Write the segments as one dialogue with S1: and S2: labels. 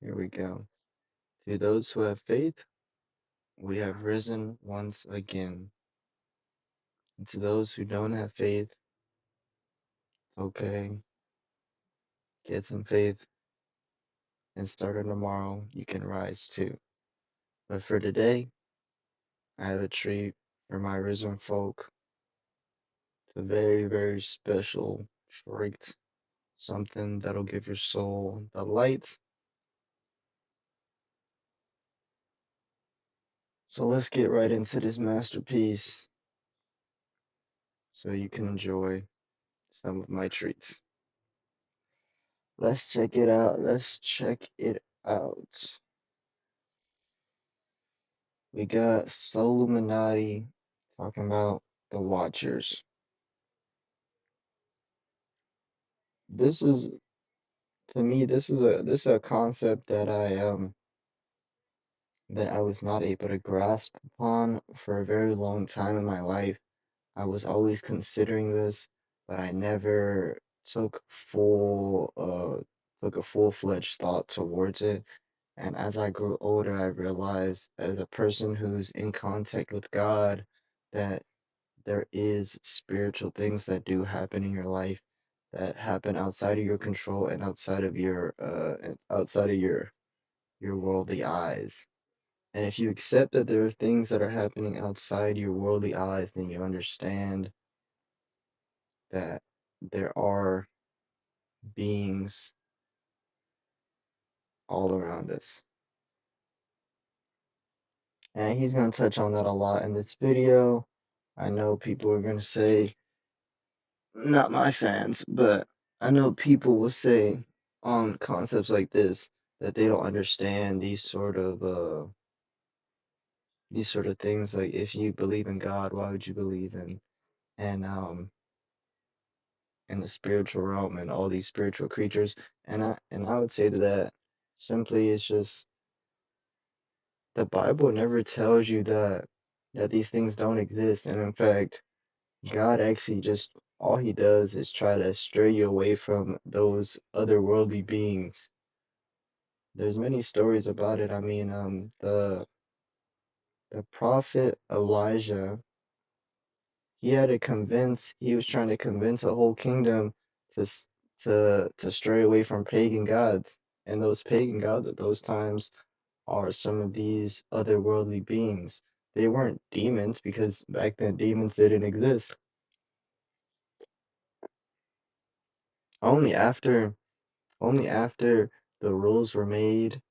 S1: Here we go. To those who have faith, we have risen once again. And to those who don't have faith, okay, get some faith and starting tomorrow, you can rise too. But for today, I have a treat for my risen folk. It's a very, very special treat. Something that'll give your soul the light. So let's get right into this masterpiece so you can enjoy some of my treats. Let's check it out. Let's check it out. We got Soluminati talking about the Watchers. This is to me this is a concept that I was not able to grasp upon for a very long time in my life. I was always considering this, but I never took a full-fledged thought towards it. And as I grew older, I realized as a person who's in contact with God, that there is spiritual things that do happen in your life that happen outside of your control and outside of your worldly eyes. And if you accept that there are things that are happening outside your worldly eyes, then you understand that there are beings all around us. And he's going to touch on that a lot in this video. I know people are going to say, not my fans, but I know people will say on concepts like this that they don't understand these sort of things. Like, if you believe in God, why would you believe and in the spiritual realm and all these spiritual creatures? And I would say to that simply, it's just the Bible never tells you that these things don't exist. And in fact, God actually just all he does is try to stray you away from those otherworldly beings. There's many stories about it. I mean, the prophet Elijah, he was trying to convince a whole kingdom to to stray away from pagan gods. And those pagan gods at those times are some of these otherworldly beings. They weren't demons because back then demons didn't exist. Only after only after the rules were made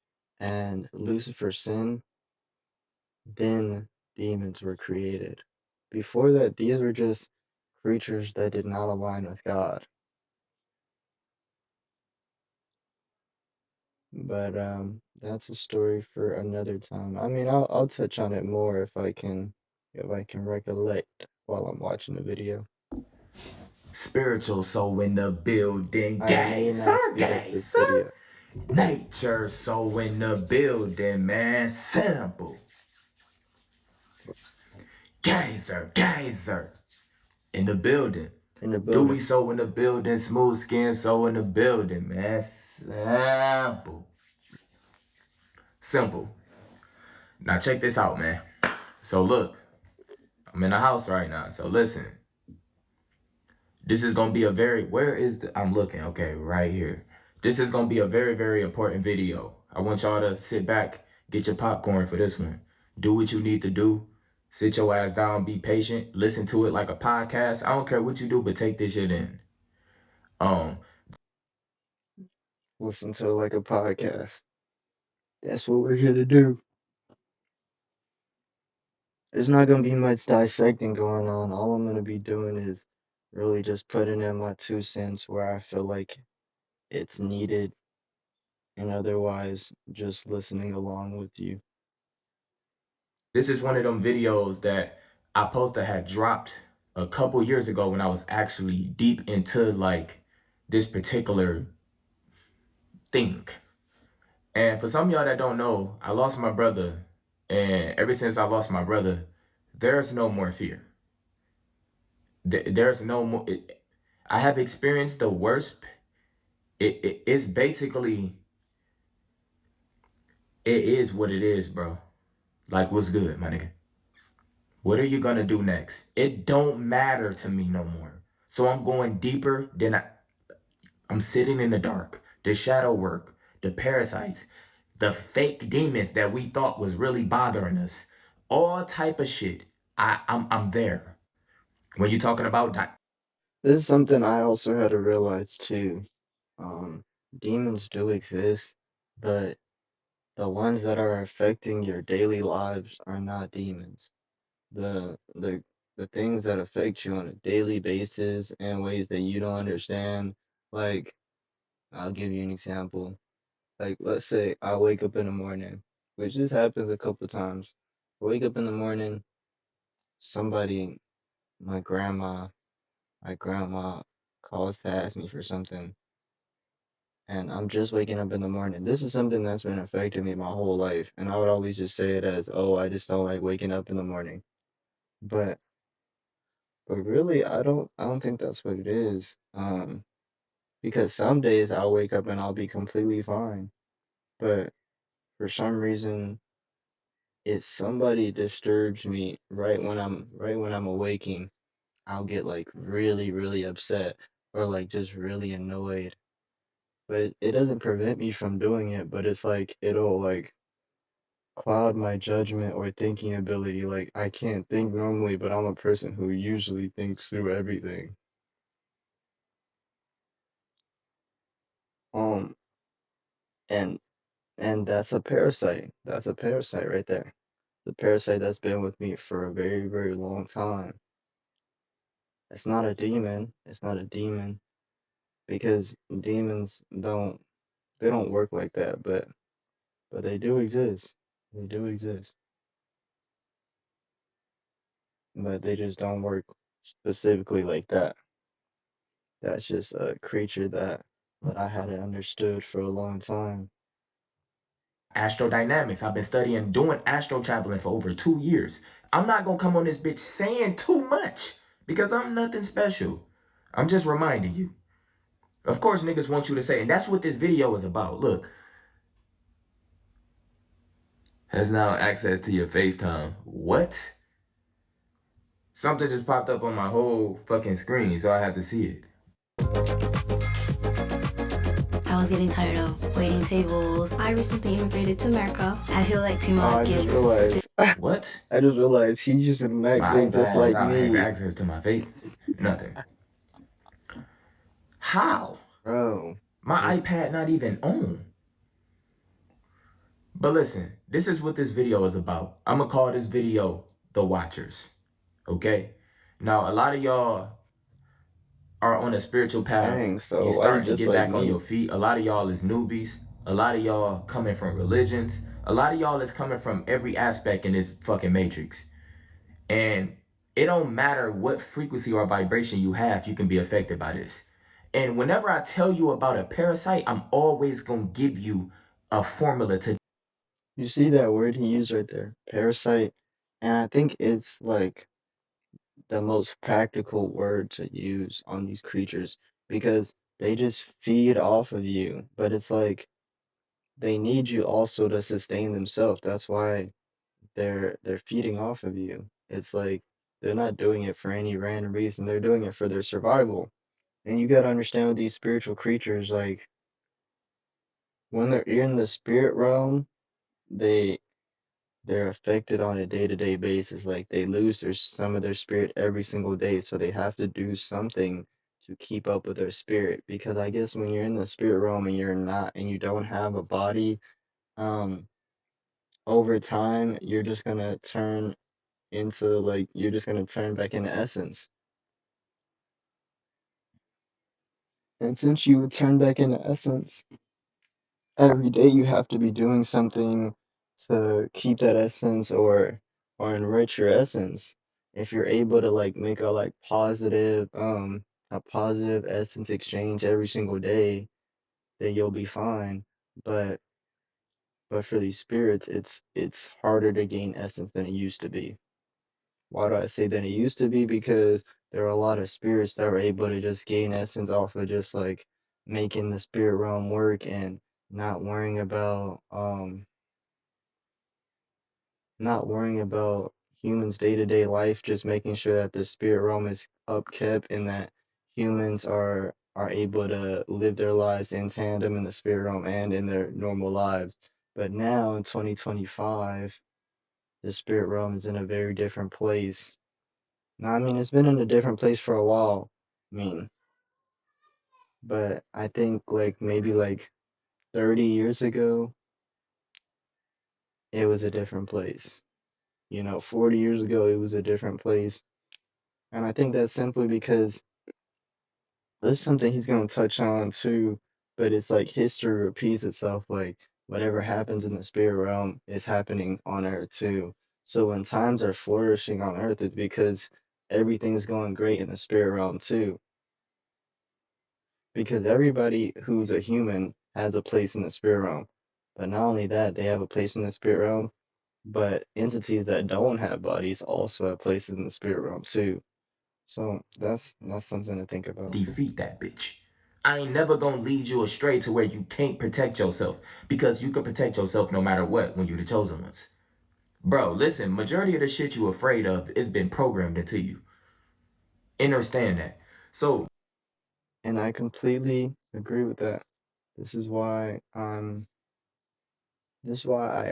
S1: and Lucifer sinned, then demons were created. Before that, these were just creatures that did not align with God. But that's a story for another time. I mean, I'll touch on it more if I can recollect while I'm watching the video.
S2: Spiritual soul in the building.
S1: I may not speed up
S2: Gay,
S1: this
S2: sir.
S1: video.
S2: Nature soul in the building, man. Sample. Geyser. In the building.
S1: In the
S2: Dewey
S1: building.
S2: soul in the building. Smooth skin soul in the building, man. Sample. Simple. Now check this out, man. So look, I'm in the house right now. So listen. This is gonna be a very I'm looking, okay, right here. This is gonna be a very, very important video. I want y'all to sit back, get your popcorn for this one. Do what you need to do. Sit your ass down, be patient, listen to it like a podcast. I don't care what you do, but take this shit in. Um,
S1: Listen to it like a podcast. That's what we're here to do. There's not gonna be much dissecting going on. All I'm gonna be doing is really just putting in my 2 cents where I feel like it's needed, and otherwise just listening along with you.
S2: this is one of them videos that I supposed to have dropped a couple years ago when I was actually deep into like this particular thing. And for some of y'all that don't know, I lost my brother. And ever since I lost my brother, there's no more fear. There's no more. I have experienced the worst. It's basically It is what it is, bro. Like, what's good, my nigga? What are you gonna do next? It don't matter to me no more. So I'm going deeper than I'm sitting in the dark. The shadow work, the parasites, the fake demons that we thought was really bothering us, all type of shit. I'm there. When you're talking about that,
S1: This is something I also had to realize too. Um, Demons do exist, but the ones that are affecting your daily lives are not demons. The things that affect you on a daily basis in ways that you don't understand, like I'll give you an example. Like let's say I wake up in the morning, which this happens a couple times. I wake up in the morning, somebody, my grandma, my grandma calls to ask me for something, and I'm just waking up in the morning. This is something that's been affecting me my whole life, and I would always just say it as, "Oh, I just don't like waking up in the morning." But but really, I don't think that's what it is. Because some days I'll wake up and I'll be completely fine, but for some reason, if somebody disturbs me right when I'm awaking, I'll get like really, really upset or like just really annoyed. But it doesn't prevent me from doing it, but it's like it'll like cloud my judgment or thinking ability. Like I can't think normally, but I'm a person who usually thinks through everything. Um, and and that's a parasite. That's a parasite right there. The parasite that's been with me for a very, very long time. It's not a demon. It's not a demon because demons don't work like that, but they do exist. They do exist, but they just don't work specifically like that. That's just a creature that I hadn't understood for a long time.
S2: astrodynamics. I've been studying doing astro traveling for over 2 years. I'm not gonna come on this bitch saying too much because I'm nothing special. I'm just reminding you. Of course, niggas want you to say, and that's what this video is about. Look, has now access to your FaceTime. What? Something just popped up on my whole fucking screen, so I had to see it.
S3: I was getting tired of waiting tables. I recently immigrated to America. I feel like
S1: Oh,
S3: Pima
S1: I just
S3: gives.
S1: realized.
S2: What?
S1: I just realized he's using a
S2: My
S1: MacBook just
S2: iPad
S1: like
S2: now has
S1: me,
S2: access to my face. Nothing. How?
S1: bro.
S2: My
S1: It's
S2: iPad not even on. But listen, this is what this video is about. I'm gonna call this video The Watchers. Okay? Now, a lot of y'all are on a spiritual path.
S1: dang.
S2: You
S1: So why you
S2: starting to
S1: just
S2: get
S1: like
S2: back on
S1: me?
S2: your feet. A lot of y'all is newbies. A lot of y'all coming from religions. A lot of y'all is coming from every aspect in this fucking matrix. And it don't matter what frequency or vibration you have, you can be affected by this. And whenever I tell you about a parasite, I'm always gonna give you a formula to.
S1: You see that word he used right there, parasite, and I think it's like the most practical word to use on these creatures because they just feed off of you, but it's like they need you also to sustain themselves. That's why they're feeding off of you. It's like they're not doing it for any random reason. They're doing it for their survival. And you gotta understand with these spiritual creatures, like when they're in the spirit realm, they they're affected on a day-to-day basis. Like they lose some of their spirit every single day, so they have to do something to keep up with their spirit. Because I guess when you're in the spirit realm and you're not and you don't have a body, um, over time you're just gonna turn into like you're just gonna turn back into essence. And since you turn back into essence, every day you have to be doing something to keep that essence or enrich your essence. If you're able to like make a positive essence exchange every single day, then you'll be fine. But but for these spirits, it's harder to gain essence than it used to be. Why do I say than it used to be? Because there are a lot of spirits that were able to just gain essence off of just like making the spirit realm work and not worrying about not worrying about humans' day-to-day life, just making sure that the spirit realm is upkept and that humans are able to live their lives in tandem in the spirit realm and in their normal lives. But now in 2025, the spirit realm is in a very different place. Now, I mean, it's been in a different place for a while. I mean, but I think like maybe like 30 years ago, it was a different place. 40 years ago, it was a different place. And I think that's simply because this is something he's going to touch on too, but it's like history repeats itself. Like whatever happens in the spirit realm is happening on earth too. So when times are flourishing on earth, it's because everything's going great in the spirit realm too. Because everybody who's a human has a place in the spirit realm. But not only that, they have a place in the spirit realm, but entities that don't have bodies also have places in the spirit realm too. So that's something to think about.
S2: Defeat that bitch. I ain't never gonna lead you astray to where you can't protect yourself because you can protect yourself no matter what when you're the chosen ones. Bro, listen, majority of the shit you afraid of is been programmed into you. Understand that. So
S1: And I completely agree with that. This is why I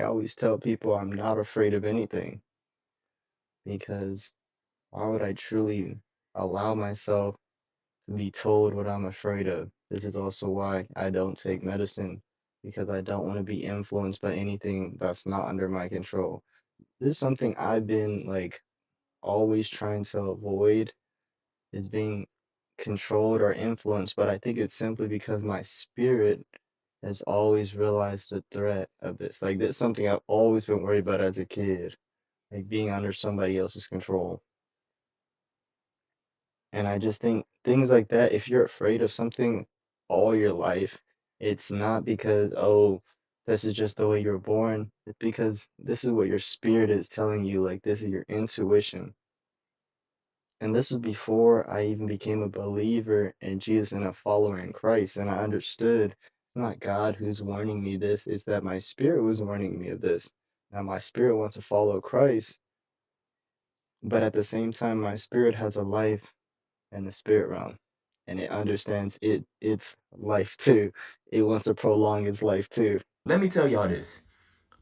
S1: always tell people I'm not afraid of anything because why would I truly allow myself to be told what I'm afraid of? This is also why I don't take medicine because I don't want to be influenced by anything that's not under my control. This is something I've been like always trying to avoid is being controlled or influenced, but I think it's simply because my spirit has always realized the threat of this. Like, this is something I've always been worried about as a kid, like being under somebody else's control. And I just think things like that, if you're afraid of something all your life, it's not because, oh, this is just the way you're born. It's because this is what your spirit is telling you. Like, this is your intuition. And this was before I even became a believer in Jesus and a follower in Christ. And I understood it's not God who's warning me this, it's that my spirit was warning me of this. Now, my spirit wants to follow Christ, but at the same time, my spirit has a life in the spirit realm. And it understands its life too. It wants to prolong its life too.
S2: let me tell y'all this.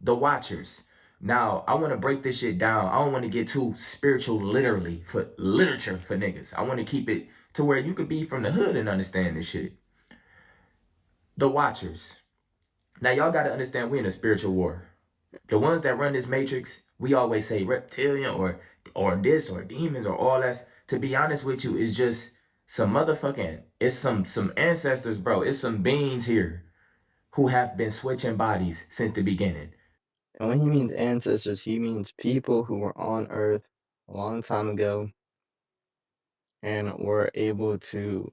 S2: The Watchers. Now, I want to break this shit down. I don't want to get too spiritual literally for literature for niggas. I want to keep it to where you could be from the hood and understand this shit. The Watchers. Now, y'all got to understand we in a spiritual war. The ones that run this matrix, we always say reptilian or this or demons or all that. To be honest with you, is just some motherfucking it's some ancestors, bro. It's some beings here who have been switching bodies since the beginning.
S1: And when he means ancestors, he means people who were on Earth a long time ago and were able to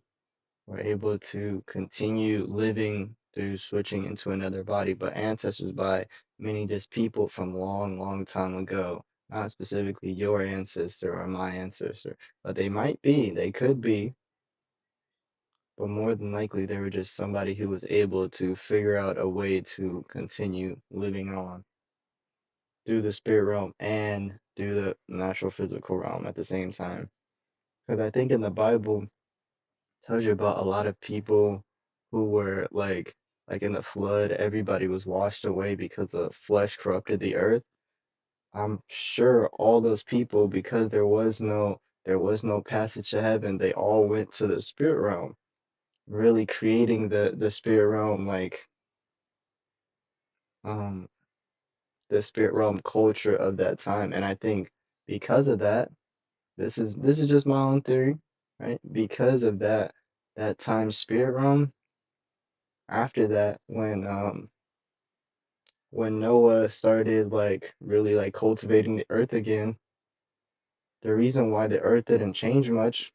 S1: continue living through switching into another body, but ancestors by meaning just people from long, long time ago, not specifically your ancestor or my ancestor, but they might be, they could be, but more than likely they were just somebody who was able to figure out a way to continue living on through the spirit realm and through the natural physical realm at the same time. Because I think in the Bible, tells you about a lot of people who were like in the flood, everybody was washed away because the flesh corrupted the earth. I'm sure all those people, because there was no passage to heaven, they all went to the spirit realm, really creating the spirit realm um the spirit realm culture of that time. And I think because of that, this is just my own theory, right? Because of that time spirit realm, after that, when Noah started like really like cultivating the earth again, the reason why the earth didn't change much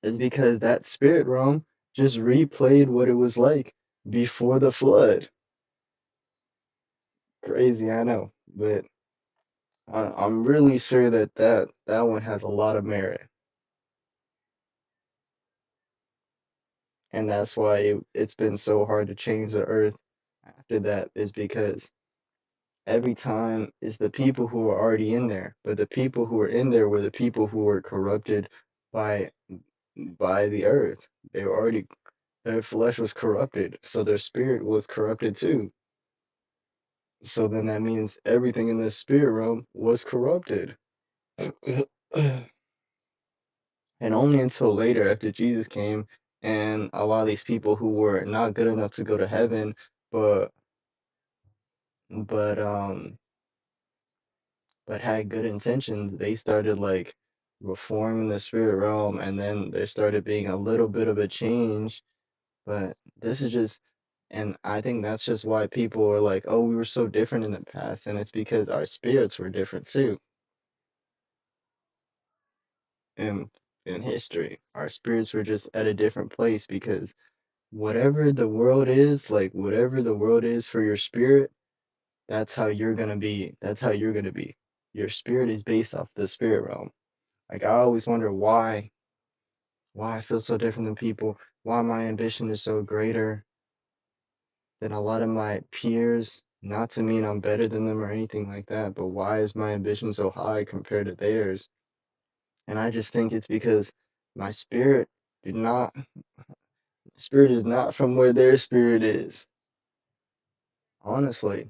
S1: is because that spirit realm just replayed what it was like before the flood. Crazy, I know, but I'm really sure that one has a lot of merit, and that's why it's been so hard to change the earth after that is because every time is the people who are already in there, but the people who were in there were the people who were corrupted by the earth. They were already their flesh was corrupted, so their spirit was corrupted too. So then that means everything in the spirit realm was corrupted. And only until later, after Jesus came, and a lot of these people who were not good enough to go to heaven, but but um but had good intentions, they started like reforming the spirit realm, and then there started being a little bit of a change. But this is just, and I think that's just why people are like, oh, we were so different in the past, and it's because our spirits were different too. In in history, our spirits were just at a different place because whatever the world is, like whatever the world is for your spirit, that's how you're gonna be. That's how you're gonna be. Your spirit is based off the spirit realm. Like I always wonder why I feel so different than people, why my ambition is so greater than a lot of my peers. Not to mean I'm better than them or anything like that, but why is my ambition so high compared to theirs? And I just think it's because my did not spirit is not from where their spirit is, honestly.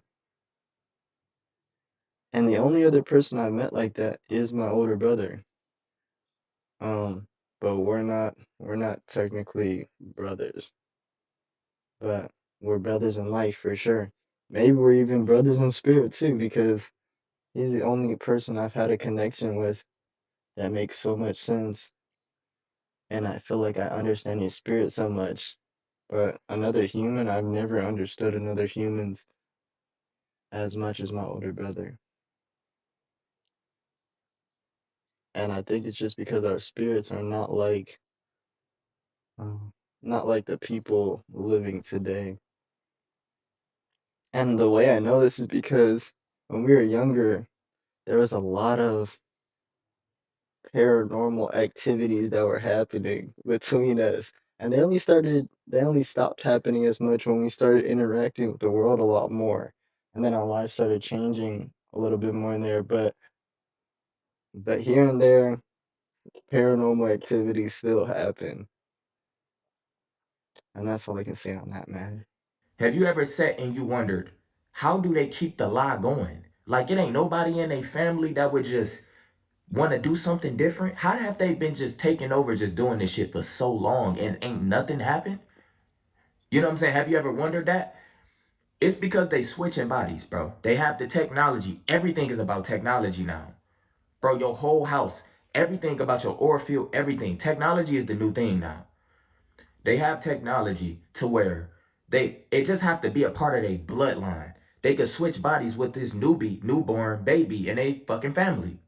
S1: And the only other person I've met like that is my older brother. Um, but we're not technically brothers, but we're brothers in life for sure. Maybe we're even brothers in spirit too, because he's the only person I've had a connection with that makes so much sense. And I feel like I understand his spirit so much. But another human, I've never understood another human's as much as my older brother. And I think it's just because our spirits are um, not like the people living today. And the way I know this is because when we were younger, there was a lot of paranormal activities that were happening between us. And they only stopped happening as much when we started interacting with the world a lot more. And then our lives started changing a little bit more in there. But here and there, paranormal activities still happen. And that's all I can say on that matter.
S2: Have you ever sat and you wondered, how do they keep the lie going? Like it ain't nobody in their family that would just want to do something different. How have they been just taking over, just doing this shit for so long and ain't nothing happened? You know what I'm saying? Have you ever wondered that? It's because they switching bodies, bro. They have the technology. Everything is about technology now. Bro, your whole house, everything about your aura field, everything. Technology is the new thing now. They have technology to where it just have to be a part of their bloodline. They could switch bodies with this newborn baby in a fucking family.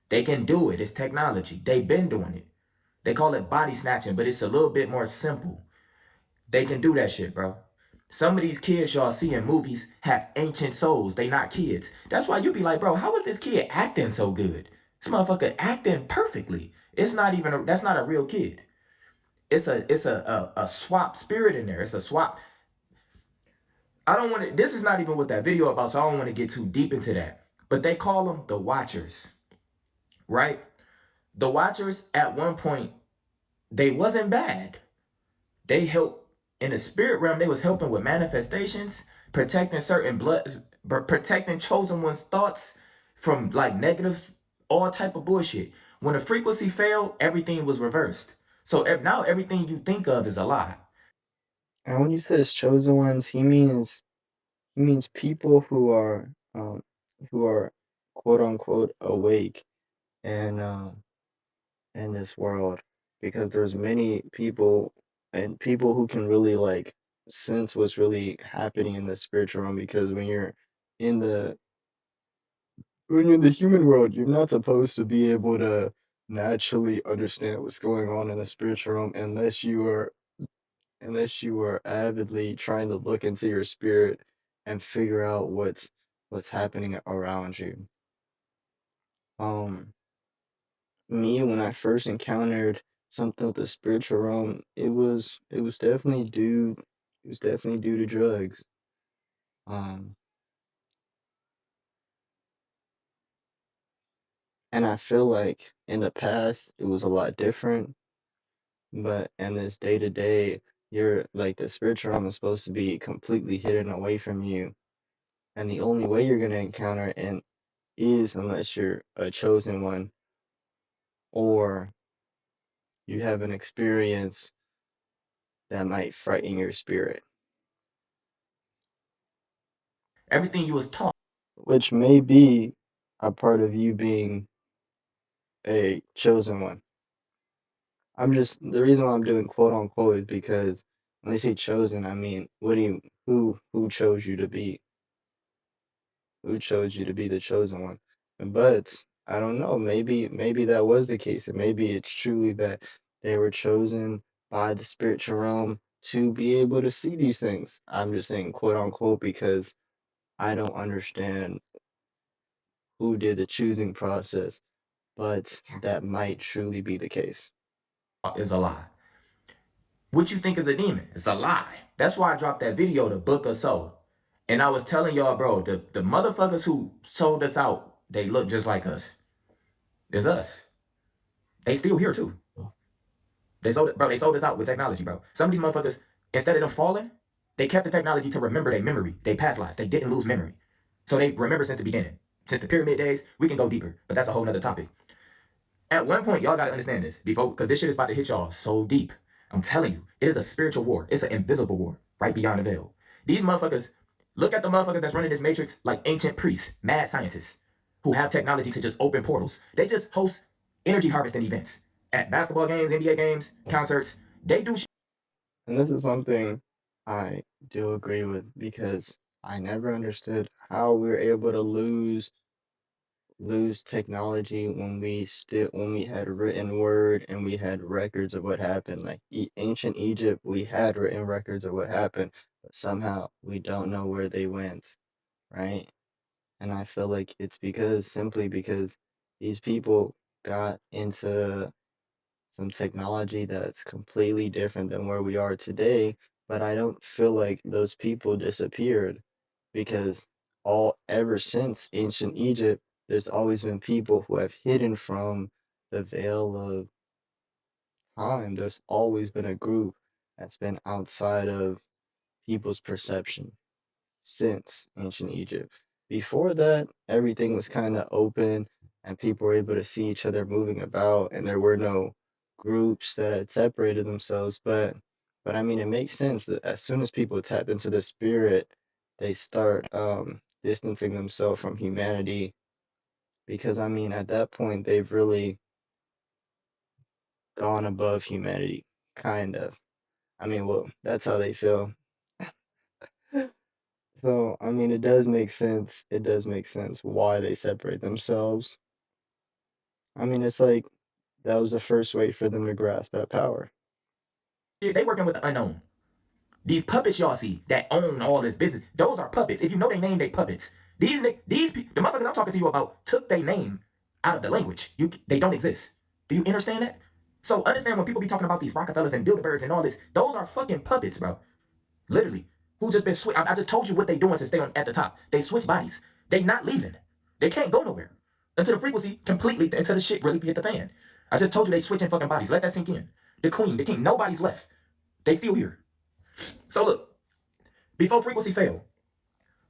S2: They can do it. It's technology. They've been doing it. They call it body snatching, but it's a little bit more simple. They can do that shit, bro. Some of these kids y'all see in movies have ancient souls. They not kids. That's why you be like, bro, how is this kid acting so good? This motherfucker acting perfectly. It's not even that's not a real kid. It's a swap spirit in there. It's a swap. I don't want to. This is not even what that video about, so I don't want to get too deep into that. But they call them the Watchers, right? The Watchers at one point they wasn't bad. They helped in the spirit realm. They was helping with manifestations, protecting certain blood, protecting chosen ones' thoughts from like negative, all type of bullshit. When the frequency failed, everything was reversed. So now everything you think of is a lie.
S1: And when he says chosen ones, he means people who are quote unquote awake and in this world, because there's many people and people who can really like sense what's really happening in the spiritual realm, because in the when you're in the human world, you're not supposed to be able to naturally understand what's going on in the spiritual realm unless you are avidly trying to look into your spirit and figure out what's happening around you. Um, Me, when I first encountered something with the spiritual realm, it was definitely due to drugs. Um, And I feel like in the past it was a lot different, but in this day to day, you're like the spiritual realm is supposed to be completely hidden away from you. And the only way you're gonna encounter it is unless you're a chosen one or you have an experience that might frighten your spirit,
S2: Everything you was taught
S1: which may be a part of you being a chosen one. I'm just the reason why I'm doing quote unquote is because when they say chosen, I mean, what do you who chose you to be? Who chose you to be the chosen one? But I don't know, maybe that was the case, and maybe it's truly that they were chosen by the spiritual realm to be able to see these things. I'm just saying quote unquote because I don't understand who did the choosing process, but that might truly be the case.
S2: is a lie. What you think is a demon? It's a lie. That's why I dropped that video, the book of soul. And I was telling y'all, bro, the motherfuckers who sold us out, they look just like us. It's us. They still here too. They sold us out with technology, bro. Some of these motherfuckers, instead of them falling, they kept the technology to remember their memory, they past lives. They didn't lose memory. So they remember since the beginning. Since the pyramid days, we can go deeper, but that's a whole nother topic. At one point, y'all gotta understand this before, because this shit is about to hit y'all so deep. I'm telling you, it is a spiritual war. It's an invisible war right beyond the veil. These motherfuckers, look at the motherfuckers that's running this matrix like ancient priests, mad scientists who have technology to just open portals. They just host energy harvesting events at basketball games, NBA games, concerts. They do
S1: And this is something I do agree with because I never understood how we were able to lose technology when we had written word and we had records of what happened. Like ancient Egypt, we had written records of what happened, but somehow we don't know where they went, right? And I feel like it's because simply because these people got into some technology that's completely different than where we are today, but I don't feel like those people disappeared because all ever since ancient Egypt, there's always been people who have hidden from the veil of time. There's always been a group that's been outside of people's perception since ancient Egypt. Before that, everything was kind of open and people were able to see each other moving about and there were no groups that had separated themselves. But I mean it makes sense that as soon as people tap into the spirit, they start distancing themselves from humanity because I mean at that point they've really gone above humanity, kind of. I mean, well, that's how they feel. So, I mean, it does make sense. It does make sense why they separate themselves. I mean, it's like that was the first way for them to grasp that power.
S2: shit. They working with the unknown. These puppets y'all see that own all this business, those are puppets. If you know they name, they puppets. The motherfuckers I'm talking to you about took their name out of the language. They don't exist. Do you understand that? So understand when people be talking about these Rockefellers and Bilderbergs and all this, those are fucking puppets, bro. Literally, who just been switch. I just told you what they doing to stay on at the top. They switch bodies. They not leaving. They can't go nowhere until the frequency completely until the shit really hit the fan. I just told you they switching fucking bodies. Let that sink in. The queen, the king, nobody's left. They still here. So look, before frequency fell,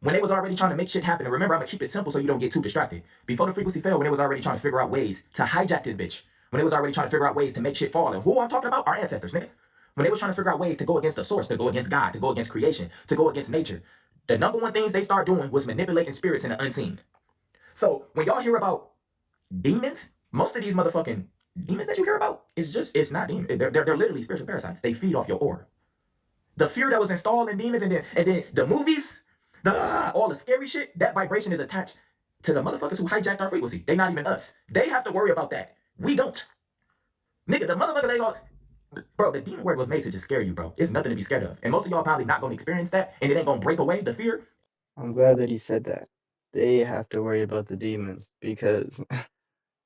S2: when they was already trying to make shit happen, and remember, I'm gonna keep it simple so you don't get too distracted. Before the frequency fell, when they was already trying to figure out ways to hijack this bitch, when they was already trying to figure out ways to make shit fall, and who I'm talking about, our ancestors, nigga. When they was trying to figure out ways to go against the source, to go against God, to go against creation, to go against nature, the number one things they start doing was manipulating spirits in the unseen. So when y'all hear about demons, most of these motherfucking demons that you hear about is just it's not demons. They're literally spiritual parasites. They feed off your aura. The fear that was installed in demons, and then the movies, all the scary shit, that vibration is attached to the motherfuckers who hijacked our frequency. They not even us. They have to worry about that. We don't. Nigga, the motherfuckers they all bro, the demon word was made to just scare you, bro. It's nothing to be scared of. And most of y'all probably not gonna experience that, and it ain't gonna break away the fear.
S1: I'm glad that he said that. They have to worry about the demons because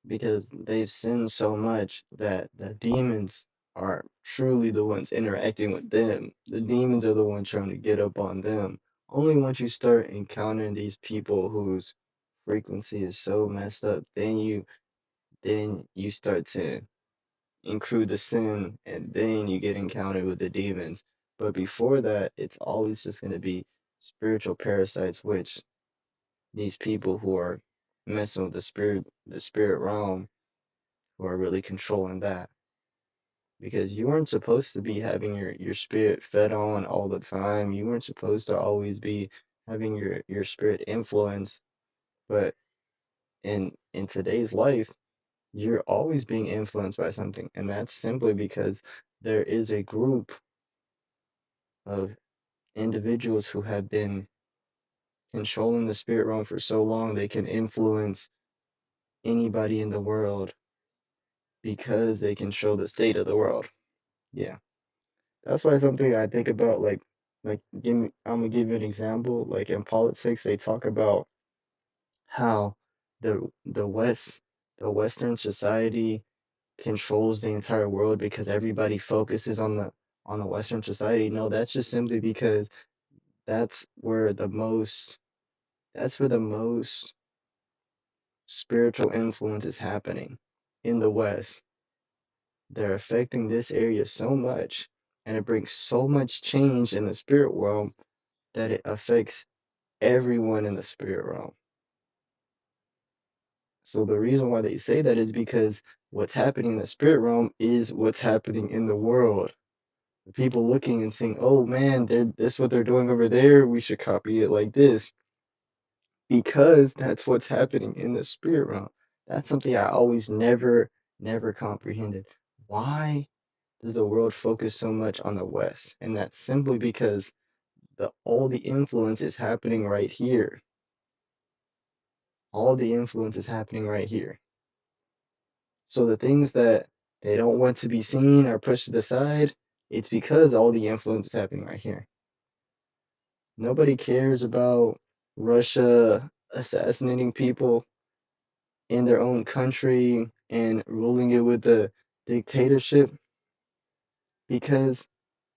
S1: because they've sinned so much that the demons are truly the ones interacting with them. The demons are the ones trying to get up on them. Only once you start encountering these people whose frequency is so messed up, then then you start to include the sin, and then you get encountered with the demons. But before that, it's always just going to be spiritual parasites, which these people who are messing with the spirit realm, who are really controlling that. Because you weren't supposed to be having your spirit fed on all the time. You weren't supposed to always be having your spirit influenced. But in today's life, you're always being influenced by something, and that's simply because there is a group of individuals who have been controlling the spirit realm for so long they can influence anybody in the world because they control the state of the world. Yeah. That's why something I think about, I'm gonna give you an example. Like in politics, they talk about how the West, the Western society controls the entire world because everybody focuses on the Western society. No, that's just simply because that's where the most that's where the most spiritual influence is happening in the West. They're affecting this area so much, and it brings so much change in the spirit world that it affects everyone in the spirit realm. So the reason why they say that is because what's happening in the spirit realm is what's happening in the world. The people looking and saying, "Oh man, this is what they're doing over there. We should copy it like this," because that's what's happening in the spirit realm. That's something I always never comprehended. Why does the world focus so much on the West? And that's simply because the all the influence is happening right here. All the influence is happening right here. So the things that they don't want to be seen or pushed to the side, it's because all the influence is happening right here. Nobody cares about Russia assassinating people in their own country and ruling it with a dictatorship because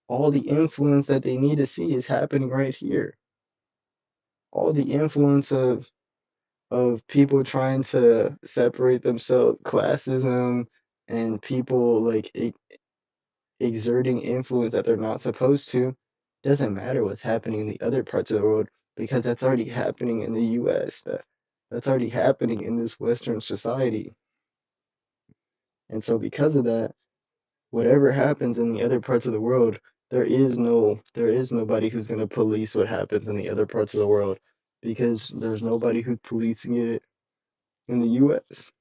S1: all the influence that they need to see is happening right here. All the influence of people trying to separate themselves, classism, and people like exerting influence that they're not supposed to, doesn't matter what's happening in the other parts of the world because that's already happening in the US. That's already happening in this Western society. And so because of that, whatever happens in the other parts of the world, there is nobody who's going to police what happens in the other parts of the world because there's nobody who's policing it in the US.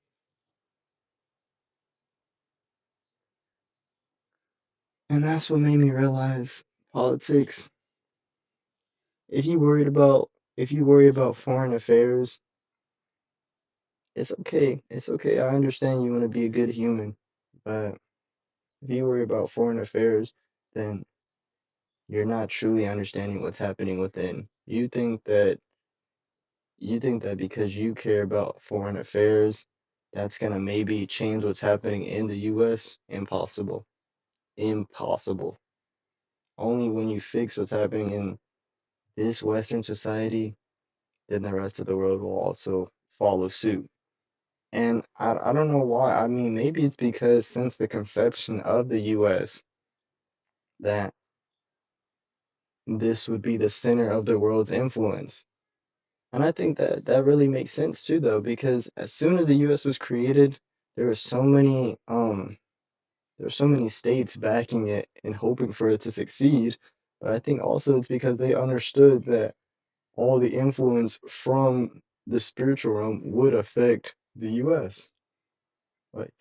S1: And that's what made me realize politics, if you worried about if you worry about foreign affairs, it's okay. It's okay. I understand you want to be a good human, but if you worry about foreign affairs, then you're not truly understanding what's happening within. You think that because you care about foreign affairs, that's gonna maybe change what's happening in the US? Impossible. Impossible. Only when you fix what's happening in this Western society, then the rest of the world will also follow suit. And I don't know why. I mean, maybe it's because since the conception of the US, that this would be the center of the world's influence. And I think that that really makes sense too, though, because as soon as the US was created, there were so many there were so many states backing it and hoping for it to succeed. But I think also it's because they understood that all the influence from the spiritual realm would affect the US. Like,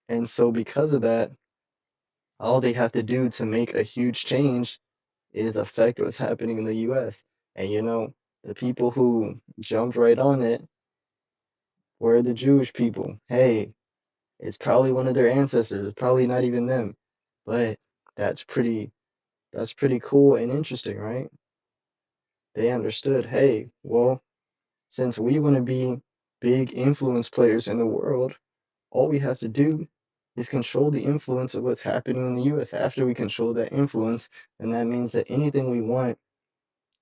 S1: and so because of that, all they have to do to make a huge change is affect what's happening in the US. And the people who jumped right on it were the Jewish people. Hey, it's probably one of their ancestors, it's probably not even them. But that's pretty cool and interesting, right? They understood, hey, well, since we want to be big influence players in the world, all we have to do is control the influence of what's happening in the US. After we control that influence, then that means that anything we want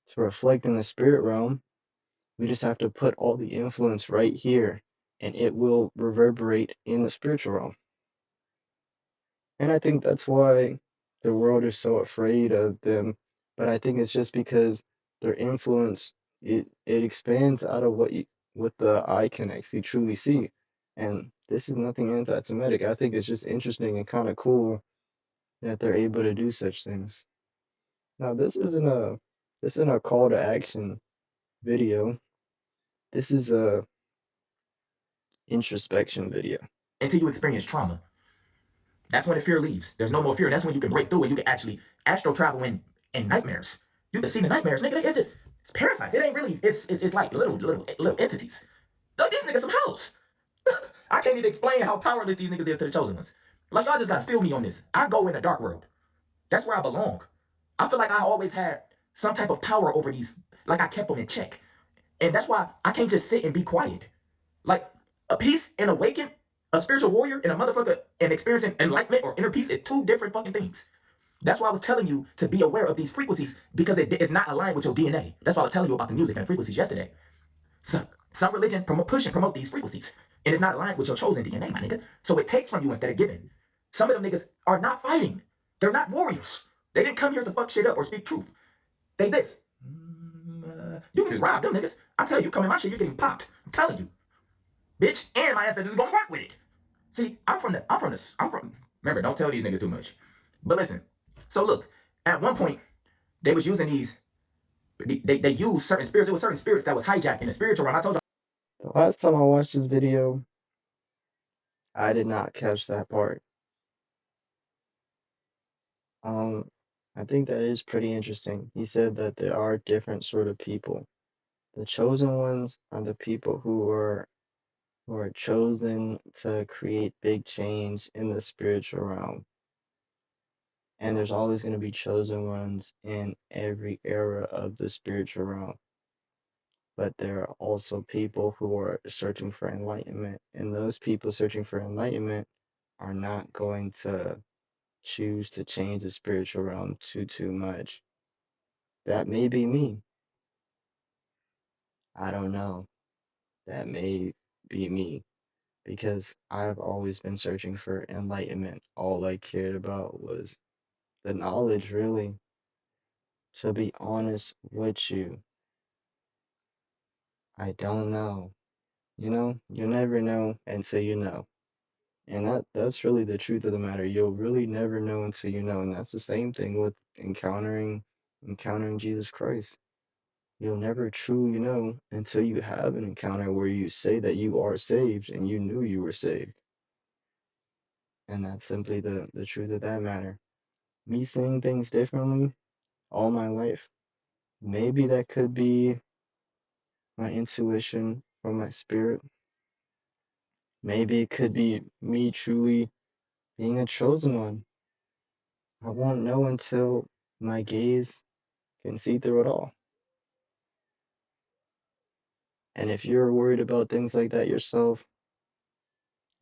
S1: to reflect in the spirit realm, we just have to put all the influence right here. and it will reverberate in the spiritual realm. And I think that's why the world is so afraid of them. But I think it's just because their influence it expands out of what the eye can actually truly see. And this is nothing anti-Semitic. I think it's just interesting and kind of cool that they're able to do such things. Now, this isn't a call to action video. This is a introspection video.
S2: Until you experience trauma. That's when the fear leaves. There's no more fear. And that's when you can break through and you can actually astral travel in nightmares. You can see the nightmares, nigga. It's just it's parasites. It ain't really. It's like little entities. These niggas some hoes. I can't even explain how powerless these niggas is to the chosen ones. Like y'all just gotta feel me on this. I go in the dark world. That's where I belong. I feel like I always had some type of power over these. Like I kept them in check, and that's why I can't just sit and be quiet. Like a peace and awaken, a spiritual warrior and a motherfucker and experiencing enlightenment or inner peace is two different fucking things. That's why I was telling you to be aware of these frequencies because it's not aligned with your DNA. That's why I was telling you about the music and the frequencies yesterday. Some religion push and promote these frequencies, and it's not aligned with your chosen DNA, my nigga. So it takes from you instead of giving. Some of them niggas are not fighting. They're not warriors. They didn't come here to fuck shit up or speak truth. They this. You can just rob them niggas. I tell you, you come in my shit, you're getting popped. I'm telling you, bitch. And my ancestors is gonna rock with it. See, remember, don't tell these niggas too much. But listen, so look, at one point, they was using they used certain spirits. It was certain spirits that was hijacked in the spiritual realm. I told
S1: The last time I watched this video, I did not catch that part. Um, I think that is pretty interesting. He said that there are different sort of people. The chosen ones are the people who are chosen to create big change in the spiritual realm. And there's always going to be chosen ones in every era of the spiritual realm. But there are also people who are searching for enlightenment. And those people searching for enlightenment are not going to choose to change the spiritual realm too much. That may be me. I don't know. That may be me because I've always been searching for enlightenment. All I cared about was the knowledge, really. To be honest with you, I don't know. You never know until you know. And that's really the truth of the matter. You'll really never know until you know. And that's the same thing with encountering Jesus Christ. You'll never truly know until you have an encounter where you say that you are saved and you knew you were saved. And that's simply the truth of that matter. Me seeing things differently all my life, maybe that could be my intuition from my spirit. Maybe it could be me truly being a chosen one. I won't know until my gaze can see through it all. And if you're worried about things like that yourself,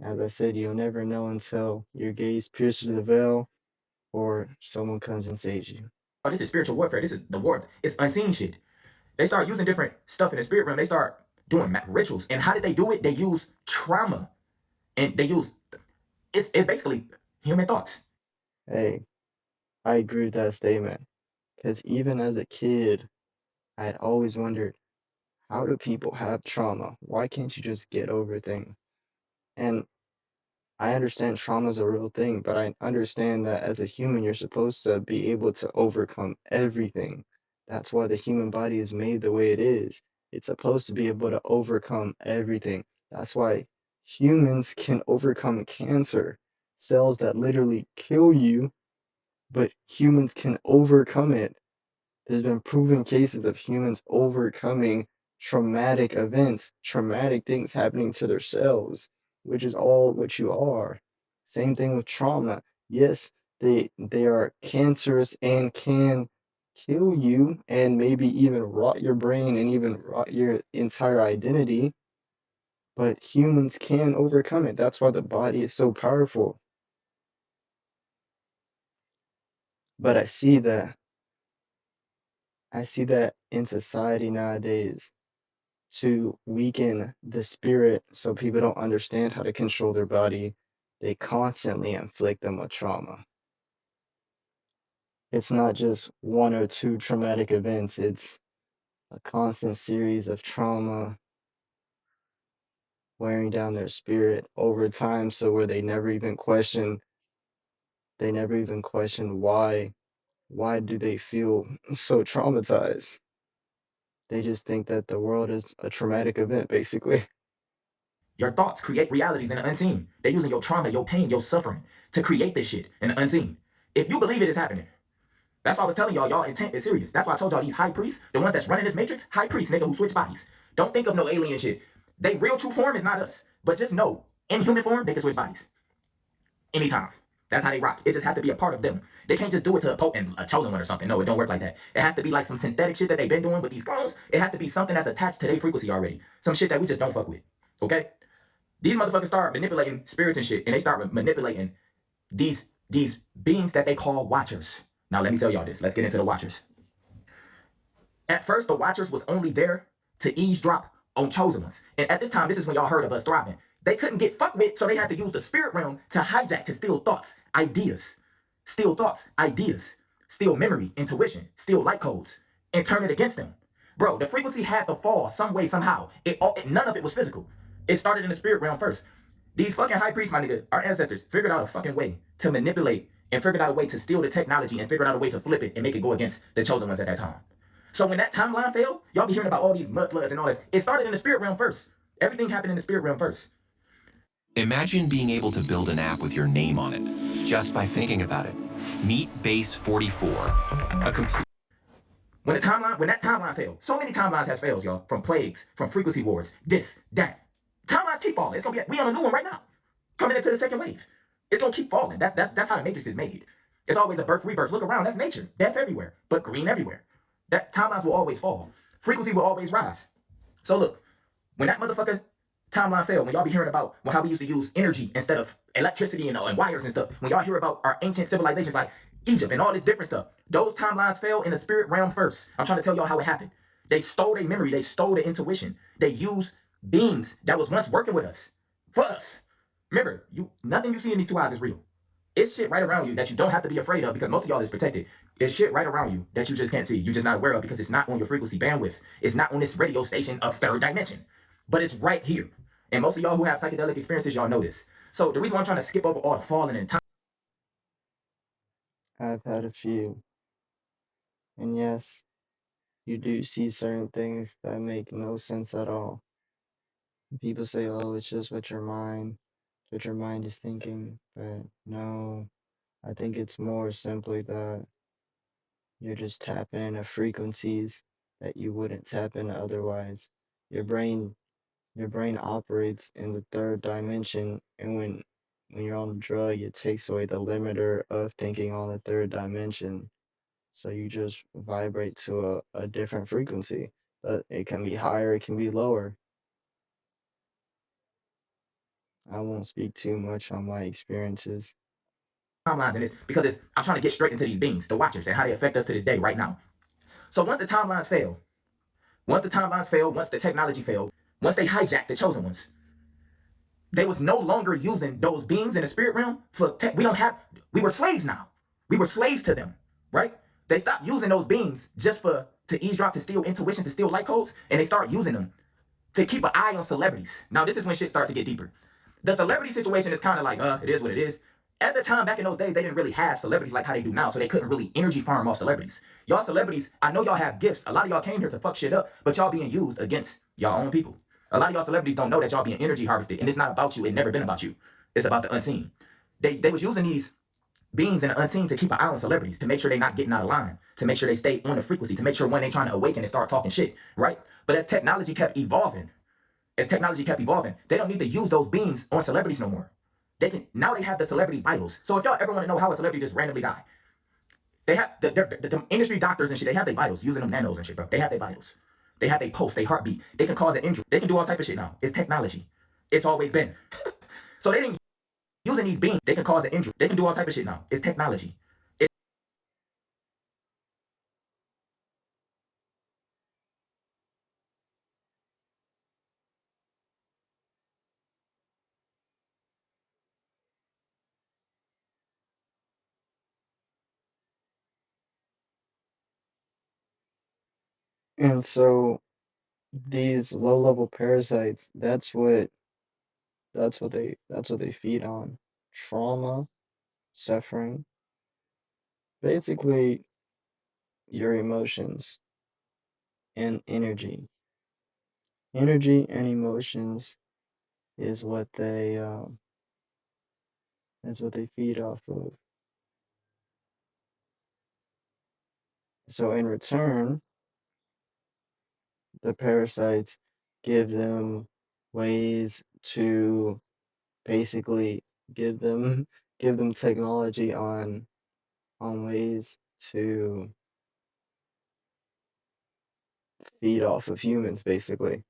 S1: as I said, you'll never know until your gaze pierces the veil or someone comes and saves you.
S2: oh, this is spiritual warfare. This is the war. It's unseen shit. They start using different stuff in the spirit realm. They start doing rituals. And how did they do it? They use trauma. And they use it's basically human thoughts.
S1: Hey, I agree with that statement. Because even as a kid, I had always wondered, how do people have trauma? Why can't you just get over things? And I understand trauma is a real thing, but I understand that as a human, you're supposed to be able to overcome everything. That's why the human body is made the way it is. It's supposed to be able to overcome everything. That's why humans can overcome cancer, cells that literally kill you, but humans can overcome it. There's been proven cases of humans overcoming traumatic events, traumatic things happening to their cells, which is all what you are. Same thing with trauma. Yes, they are cancerous and can kill you and maybe even rot your brain and even rot your entire identity, but humans can overcome it. That's why the body is so powerful. But I see that in society nowadays to weaken the spirit so people don't understand how to control their body, they constantly inflict them with trauma. It's not just one or two traumatic events, it's a constant series of trauma wearing down their spirit over time, so where they never even question why do they feel so traumatized. They just think that the world is a traumatic event, basically.
S2: Your thoughts create realities in the unseen. They're using your trauma, your pain, your suffering to create this shit in the unseen. If you believe it is happening, that's why I was telling y'all, y'all intent is serious. That's why I told y'all these high priests, the ones that's running this matrix, high priests, nigga, who switch bodies. Don't think of no alien shit. They real true form is not us. But just know, in human form, they can switch bodies. Anytime. That's how they rock. It just has to be a part of them. They can't just do it to a potent, a chosen one or something. No, it don't work like that. It has to be like some synthetic shit that they've been doing with these clones. It has to be something that's attached to their frequency already. Some shit that we just don't fuck with. Okay? These motherfuckers start manipulating spirits and shit, and they start manipulating these beings that they call watchers. Now let me tell y'all this. Let's get into the watchers. At first, the watchers was only there to eavesdrop on chosen ones. And at this time, this is when y'all heard of us thriving. They couldn't get fucked with, so they had to use the spirit realm to hijack, to steal thoughts, ideas, steal memory, intuition, steal light codes, and turn it against them. Bro, the frequency had to fall some way, somehow. None of it was physical. It started in the spirit realm first. These fucking high priests, my nigga, our ancestors, figured out a fucking way to manipulate and figured out a way to steal the technology and figured out a way to flip it and make it go against the chosen ones at that time. So when that timeline failed, y'all be hearing about all these mud floods and all this. It started in the spirit realm first. Everything happened in the spirit realm first.
S4: Imagine being able to build an app with your name on it, just by thinking about it. Meet Base 44, a complete...
S2: When that timeline failed, so many timelines has failed, y'all, from plagues, from frequency wars, this, that. Timelines keep falling. It's gonna be, we on a new one right now, coming into the second wave. It's gonna keep falling. That's how the matrix is made. It's always a birth, rebirth. Look around, that's nature. Death everywhere, but green everywhere. That timelines will always fall. Frequency will always rise. So look, when that motherfucker timeline failed, when y'all be hearing about how we used to use energy instead of electricity and wires and stuff, when y'all hear about our ancient civilizations like Egypt and all this different stuff, those timelines fell in the spirit realm first. I'm trying to tell y'all how it happened. They stole their memory, they stole their intuition. They used beings that was once working with us for us. Remember, nothing you see in these two eyes is real. It's shit right around you that you don't have to be afraid of because most of y'all is protected. It's shit right around you that you just can't see. You're just not aware of because it's not on your frequency bandwidth. It's not on this radio station of third dimension. But it's right here. And most of y'all who have psychedelic experiences, y'all know this. So the reason why I'm trying to skip over all the falling and time.
S1: I've had a few. And yes, you do see certain things that make no sense at all. People say, oh, it's just what your mind is thinking. But no, I think it's more simply that you're just tapping into frequencies that you wouldn't tap into otherwise. Your brain your brain operates in the third dimension, and when you're on the drug, it takes away the limiter of thinking on the third dimension. So you just vibrate to a different frequency. But it can be higher, it can be lower. I won't speak too much on my experiences.
S2: Timelines in this because I'm trying to get straight into these beings, the watchers, and how they affect us to this day right now. So once the timelines fail, once the technology failed, once they hijacked the chosen ones, they was no longer using those beings in the spirit realm for we were slaves now. We were slaves to them, right? They stopped using those beings just to eavesdrop, to steal intuition, to steal light codes, and they start using them to keep an eye on celebrities. Now this is when shit starts to get deeper. The celebrity situation is kind of like, it is what it is. At the time, back in those days, they didn't really have celebrities like how they do now, so they couldn't really energy farm off celebrities. Y'all celebrities, I know y'all have gifts. A lot of y'all came here to fuck shit up, but y'all being used against y'all own people. A lot of y'all celebrities don't know that y'all being energy harvested, and it's not about you. It never been about you. It's about the unseen. They was using these beings in the unseen to keep an eye on celebrities, to make sure they're not getting out of line, to make sure they stay on the frequency, to make sure when they trying to awaken and start talking shit, right? But as technology kept evolving, they don't need to use those beings on celebrities no more. Now they have the celebrity vitals. So if y'all ever want to know how a celebrity just randomly die, they have the industry doctors and shit. They have their vitals using them nanos and shit, bro. They have their vitals. They have their pulse, their heartbeat. They can cause an injury. They can do all type of shit now. It's technology. It's always been. So they didn't using these beings. They can cause an injury. They can do all type of shit now. It's technology.
S1: And so these low-level parasites, that's what they feed on. Trauma, suffering, basically your emotions and energy. Energy and emotions is what they feed off of. So in return, the parasites give them ways to basically give them give them technology on ways to feed off of humans, basically.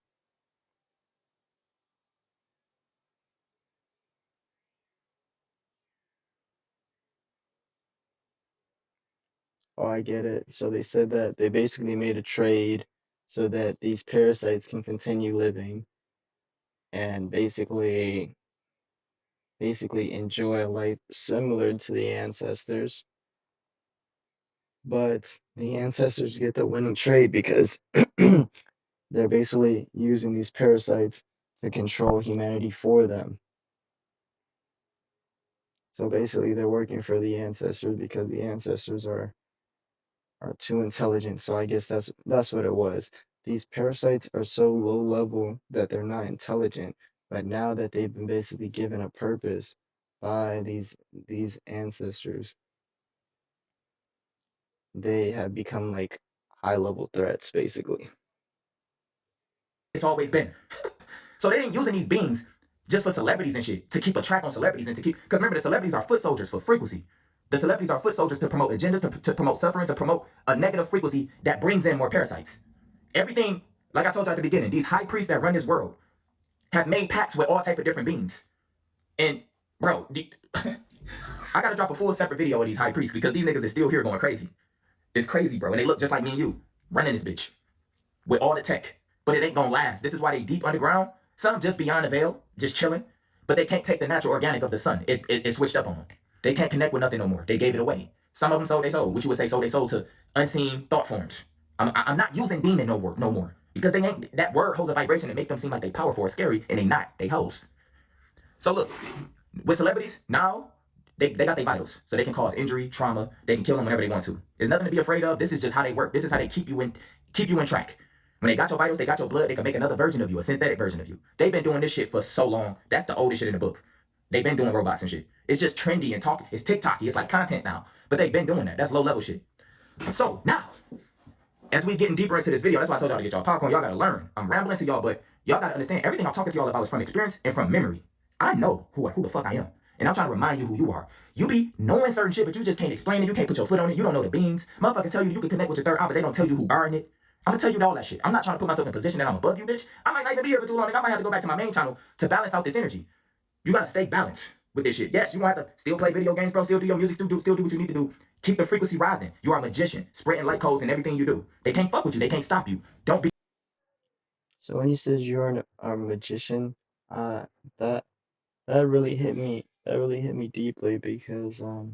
S1: Oh, I get it. So they said that they basically made a trade so that these parasites can continue living and basically enjoy a life similar to the ancestors. But the ancestors get the winning trade because they're basically using these parasites to control humanity for them. So basically, they're working for the ancestors because the ancestors are too intelligent. So I guess that's what it was. These parasites are so low level that they're not intelligent, but now that they've been basically given a purpose by these ancestors, they have become like high level threats, basically.
S2: It's always been. So they ain't using these beings just for celebrities and shit to keep a track on celebrities and to keep. Because remember, the celebrities are foot soldiers for frequency. The celebrities are foot soldiers to promote agendas, to promote suffering, to promote a negative frequency that brings in more parasites. Everything, like I told you at the beginning, these high priests that run this world have made pacts with all type of different beings. And bro, I gotta drop a full separate video of these high priests because these niggas is still here going crazy. It's crazy, bro. And they look just like me and you running this bitch with all the tech. But it ain't gonna last. This is why they deep underground. Some just beyond the veil, just chilling. But they can't take the natural organic of the sun. It switched up on them. They can't connect with nothing no more. They gave it away. Some of them sold their soul, which you would say sold their soul to unseen thought forms. I'm not using demon no more because they ain't. That word holds a vibration that make them seem like they powerful or scary, and they not. They hoes. So look, with celebrities now, they got their vitals, so they can cause injury, trauma. They can kill them whenever they want to. There's nothing to be afraid of. This is just how they work. This is how they keep you in track. When they got your vitals, they got your blood. They can make another version of you, a synthetic version of you. They've been doing this shit for so long. That's the oldest shit in the book. They've been doing robots and shit. It's just trendy and talk. It's TikToky. It's like content now. But they've been doing that. That's low level shit. So now, as we getting deeper into this video, that's why I told y'all to get y'all popcorn. Y'all gotta learn. I'm rambling to y'all, but y'all gotta understand everything I'm talking to y'all about is from experience and from memory. I know who the fuck I am. And I'm trying to remind you who you are. You be knowing certain shit, but you just can't explain it. You can't put your foot on it. You don't know the beans. Motherfuckers tell you you can connect with your third eye, but they don't tell you who are in it. I'm gonna tell you all that shit. I'm not trying to put myself in a position that I'm above you, bitch. I might not even be here for too long. And I might have to go back to my main channel to balance out this energy. You gotta stay balanced with this shit. Yes, you gonna have to still play video games, bro. Still do your music. Still do what you need to do. Keep the frequency rising. You are a magician, spreading light codes in everything you do. They can't fuck with you. They can't stop you. Don't be.
S1: So when you said a magician, uh, that that really hit me. That really hit me deeply because I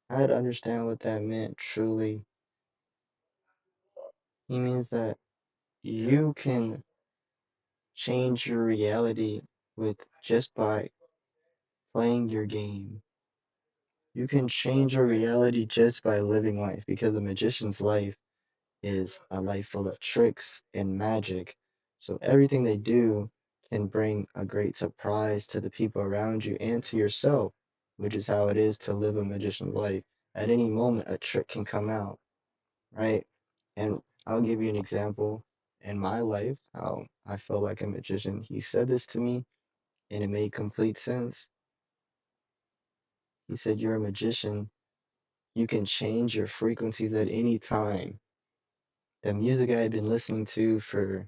S1: had to understand what that meant truly. He means that you can change your reality with just by playing your game. You can change your reality just by living life because the magician's life is a life full of tricks and magic. So everything they do can bring a great surprise to the people around you and to yourself, which is how it is to live a magician's life. At any moment, a trick can come out, right? And I'll give you an example in my life how I feel like a magician. He said this to me and it made complete sense. He said, "You're a magician. You can change your frequencies at any time." The music I had been listening to for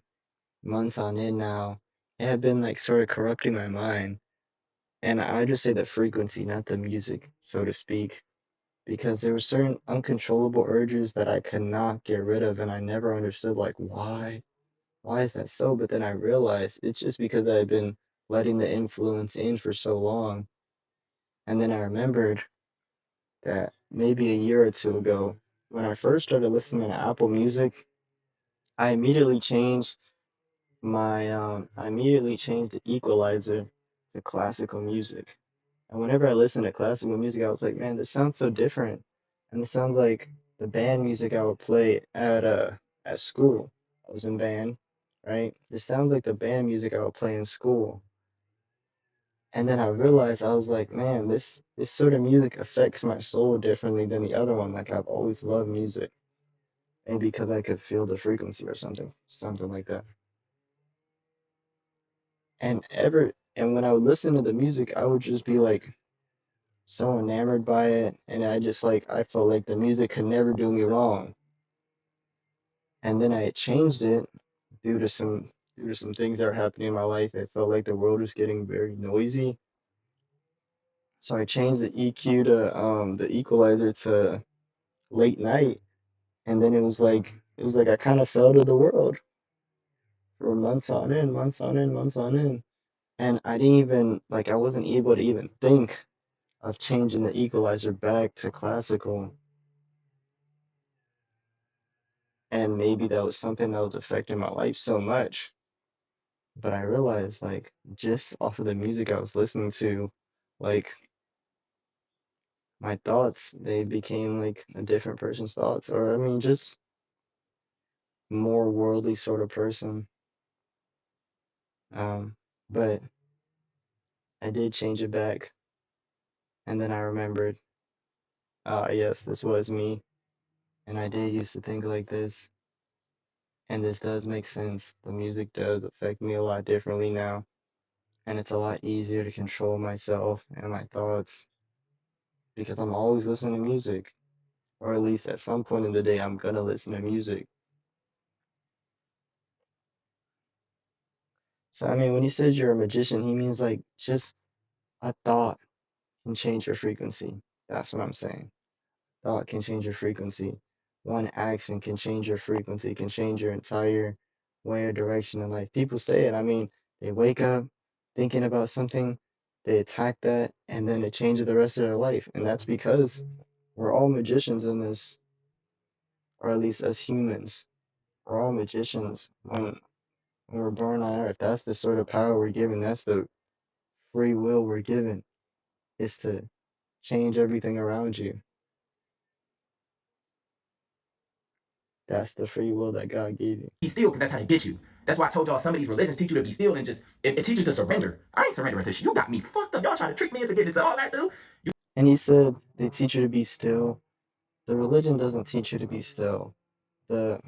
S1: months on end now, it had been like sort of corrupting my mind. And I just say the frequency, not the music, so to speak, because there were certain uncontrollable urges that I could not get rid of, and I never understood like why. Why is that so? But then I realized it's just because I had been letting the influence in for so long. And then I remembered that maybe a year or two ago, when I first started listening to Apple Music, I immediately changed the equalizer to classical music. And whenever I listened to classical music, I was like, man, this sounds so different. And this sounds like the band music I would play at school. I was in band, right? This sounds like the band music I would play in school. And then I realized I was like, man, this sort of music affects my soul differently than the other one. Like I've always loved music. Maybe because I could feel the frequency or something like that. And when I would listen to the music, I would just be like so enamored by it, and I felt like the music could never do me wrong. And then I changed it due to some things that were happening in my life. It felt like the world was getting very noisy. So I changed the EQ to the equalizer to late night, and then it was like I kind of fell to the world for months on end, months on end, months on end. And I wasn't able to even think of changing the equalizer back to classical. And maybe that was something that was affecting my life so much. But I realized, like, just off of the music I was listening to, like, my thoughts, they became like a different person's thoughts. Or, I mean, just more worldly sort of person. Um, but I did change it back. And then I remembered, yes, this was me. And I did used to think like this. And this does make sense. The music does affect me a lot differently now. And it's a lot easier to control myself and my thoughts because I'm always listening to music, or at least at some point in the day, I'm gonna listen to music. So, I mean, when he says you're a magician, he means like just a thought can change your frequency. That's what I'm saying. Thought can change your frequency. One action can change your frequency, can change your entire way or direction in life. People say it. I mean, they wake up thinking about something, they attack that, and then it changes the rest of their life. And that's because we're all magicians in this, or at least as humans. We're all magicians when we're born on earth. That's the sort of power we're given. That's the free will we're given, is to change everything around you. That's the free will that God gave you.
S2: Be still, because that's how they get you. That's why I told y'all some of these religions teach you to be still and just it teaches you to surrender. I ain't surrendering to shit. You got me fucked up. Y'all trying to trick me into getting into all that, dude.
S1: And he said they teach you to be still. The religion doesn't teach you to be still. The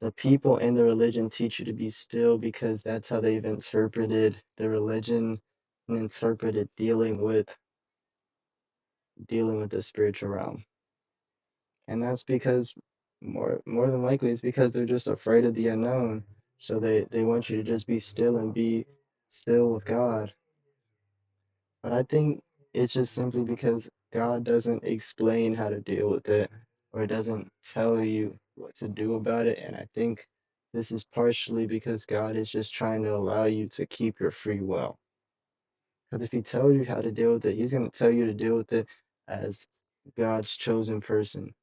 S1: the people in the religion teach you to be still because that's how they've interpreted the religion and interpreted dealing with the spiritual realm. And that's because more than likely it's because they're just afraid of the unknown. So they want you to just be still and be still with God. But I think it's just simply because God doesn't explain how to deal with it or doesn't tell you what to do about it. And I think this is partially because God is just trying to allow you to keep your free will. Because if he tells you how to deal with it, he's going to tell you to deal with it as God's chosen person.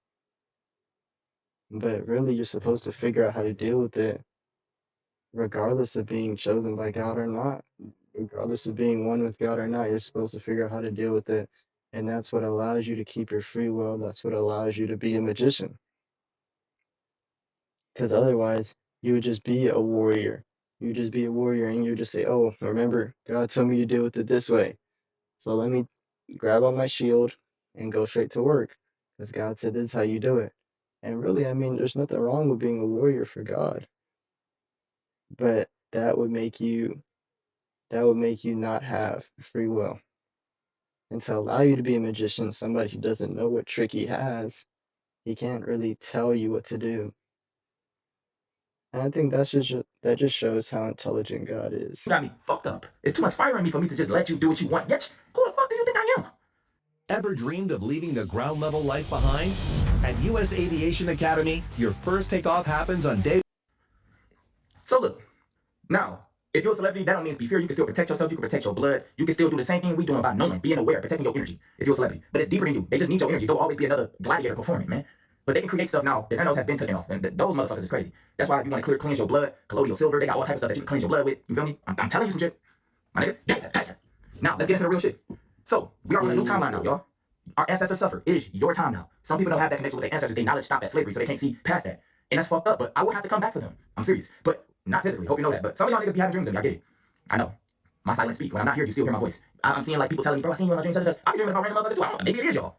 S1: But really, you're supposed to figure out how to deal with it regardless of being chosen by God or not. Regardless of being one with God or not, you're supposed to figure out how to deal with it. And that's what allows you to keep your free will. That's what allows you to be a magician. Because otherwise, you would just be a warrior. You would just be a warrior and you would just say, oh, remember, God told me to deal with it this way. So let me grab on my shield and go straight to work. Because God said this is how you do it. And really, I mean, there's nothing wrong with being a warrior for God. But that would make you not have free will. And to allow you to be a magician, somebody who doesn't know what trick he has, he can't really tell you what to do. And I think that just shows how intelligent God is.
S2: You got me fucked up. It's too much fire in me for me to just let you do what you want. Yet, who the fuck do you think I am?
S5: Ever dreamed of leaving the ground level life behind? At U.S. Aviation Academy, your first takeoff happens on day.
S2: So look, now, if you're a celebrity, that don't mean be fear. You can still protect yourself. You can protect your blood. You can still do the same thing we doing by knowing, being aware, protecting your energy. If you're a celebrity, but it's deeper than you. They just need your energy. Don't always be another gladiator performing, man. But they can create stuff now that their nose has been taken off. And those motherfuckers is crazy. That's why if you want to cleanse your blood, colloidal silver, they got all types of stuff that you can cleanse your blood with. You feel me? I'm telling you some shit. My nigga. Gangsta. Now, let's get into the real shit. So, we are on a new timeline now, y'all. Our ancestors suffered. It is your time now. Some people don't have that connection with their ancestors. Their knowledge stopped at slavery, so they can't see past that. And that's fucked up, but I will have to come back for them. I'm serious. But not physically. Hope you know that. But some of y'all niggas be having dreams of me. I get it. I know. My silence speak. When I'm not here, you still hear my voice. I'm seeing like people telling me, bro, I seen you in my dreams. I be dreaming about random motherfuckers too. I don't know. Maybe it is y'all.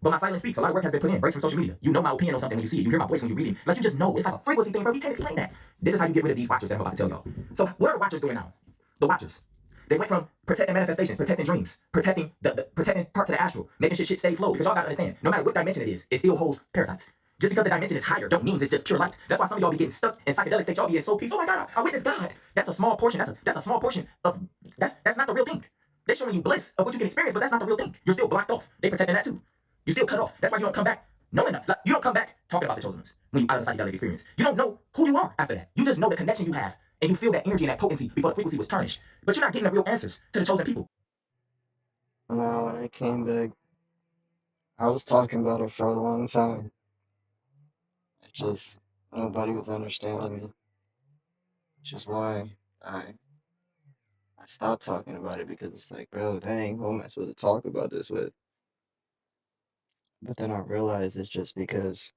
S2: But my silence speaks. A lot of work has been put in. Breaks from social media. You know my opinion on something when you see it. You hear my voice when you read it. Like you just know. It's like a frequency thing, bro. You can't explain that. This is how you get rid of these watchers that I'm about to tell y'all. So what are the watchers doing now? The watchers. They went from protecting manifestations, protecting dreams, protecting protecting parts of the astral, making shit stay flow. Because y'all gotta understand, no matter what dimension it is, it still holds parasites. Just because the dimension is higher, don't mean it's just pure light. That's why some of y'all be getting stuck in psychedelic states. Y'all be in so peace. Oh my God, I witnessed God. That's a small portion. That's a small portion of that's not the real thing. They're showing you bliss of what you can experience, but that's not the real thing. You're still blocked off. They protecting that too. You're still cut off. That's why you don't come back knowing that. Like, you don't come back talking about the chosen ones when you out of the psychedelic experience. You don't know who you are after that. You just know the connection you have, and you feel that energy and that potency before the frequency was tarnished. But you're not getting the real answers to the chosen people.
S1: Now, when I came back, I was talking about it for a long time. It just nobody was understanding me, which is why I stopped talking about it because it's like, bro, dang, who am I supposed to talk about this with? But then I realized it's just because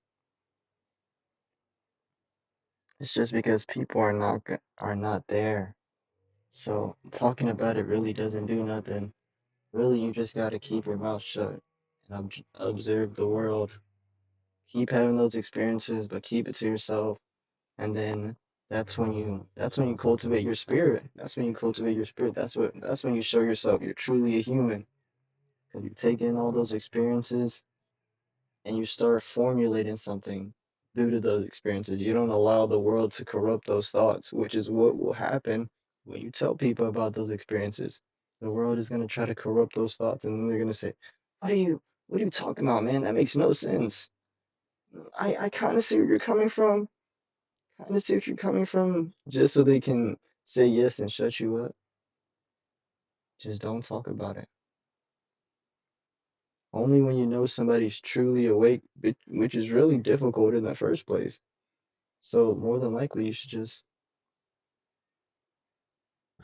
S1: people are not there. So talking about it really doesn't do nothing. Really, you just gotta keep your mouth shut and observe the world. Keep having those experiences, but keep it to yourself. And then that's when you cultivate your spirit. That's when you cultivate your spirit. That's when you show yourself you're truly a human. Because you take in all those experiences and you start formulating something due to those experiences. You don't allow the world to corrupt those thoughts, which is what will happen when you tell people about those experiences. The world is gonna try to corrupt those thoughts, and then they're gonna say, what are you talking about, man? That makes no sense. I kind of see where you're coming from. Kind of see what you're coming from, just so they can say yes and shut you up. Just don't talk about it. Only when you know somebody's truly awake, which is really difficult in the first place. So more than likely, you should just.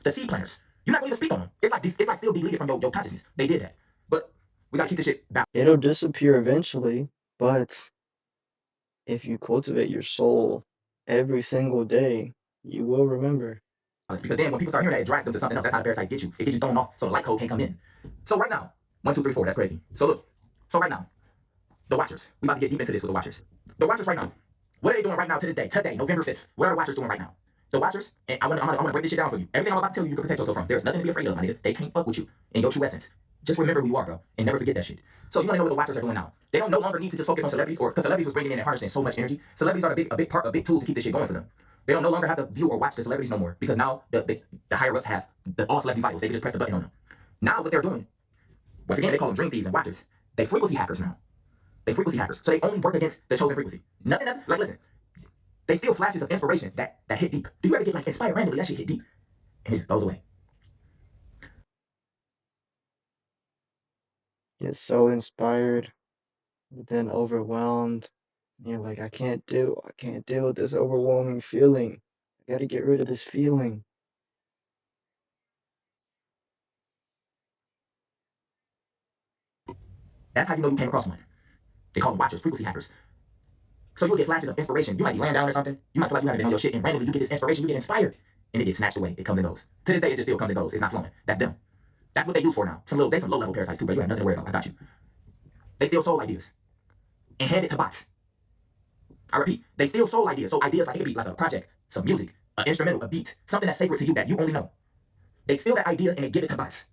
S2: The seed planters. You're not going to even speak on them. It's like still deleted from your consciousness. They did that. But we got to keep this shit back.
S1: It'll disappear eventually, but if you cultivate your soul every single day, you will remember.
S2: Because then when people start hearing that, it drags them to something else. That's how the parasites get you. It gets you thrown off so the light code can't come in. So right now, 1, 2, 3, 4, that's crazy. So look, so right now, the watchers. We about to get deep into this with the watchers. The watchers right now. What are they doing right now to this day? Today, November 5th. What are the watchers doing right now? The watchers, and I'm gonna break this shit down for you. Everything I'm about to tell you, you can protect yourself from. There's nothing to be afraid of, my nigga. They can't fuck with you in your true essence. Just remember who you are, bro, and never forget that shit. So you want to know what the watchers are doing now? They don't no longer need to just focus on celebrities, or because celebrities was bringing in and harnessing so much energy. Celebrities are a big tool to keep this shit going for them. They don't no longer have to view or watch the celebrities no more because now the higher ups have all celebrity vitals. They can just press the button on them. Now what they're doing, once again, they call them dream thieves and watchers. They frequency hackers now. They frequency hackers. So they only work against the chosen frequency. Nothing else. Like listen, they steal flashes of inspiration that hit deep. Do you ever get like inspired randomly? That shit hit deep, and it just goes away.
S1: Get so inspired, then overwhelmed. And you're like, I can't deal with this overwhelming feeling. I gotta get rid of this feeling.
S2: That's how you know you came across one. They call them watchers, frequency hackers. So you'll get flashes of inspiration. You might be laying down or something. You might feel like you haven't been on your shit, and randomly you get this inspiration. You get inspired, and it gets snatched away. It comes and goes. To this day, it just still comes and goes. It's not flowing. That's them. That's what they use for now. Some low level parasites too, but you have nothing to worry about. I got you. They steal soul ideas and hand it to bots. I repeat, they steal soul ideas. So ideas like it could be like a project, some music, an instrumental, a beat, something that's sacred to you that you only know. They steal that idea and they give it to bots.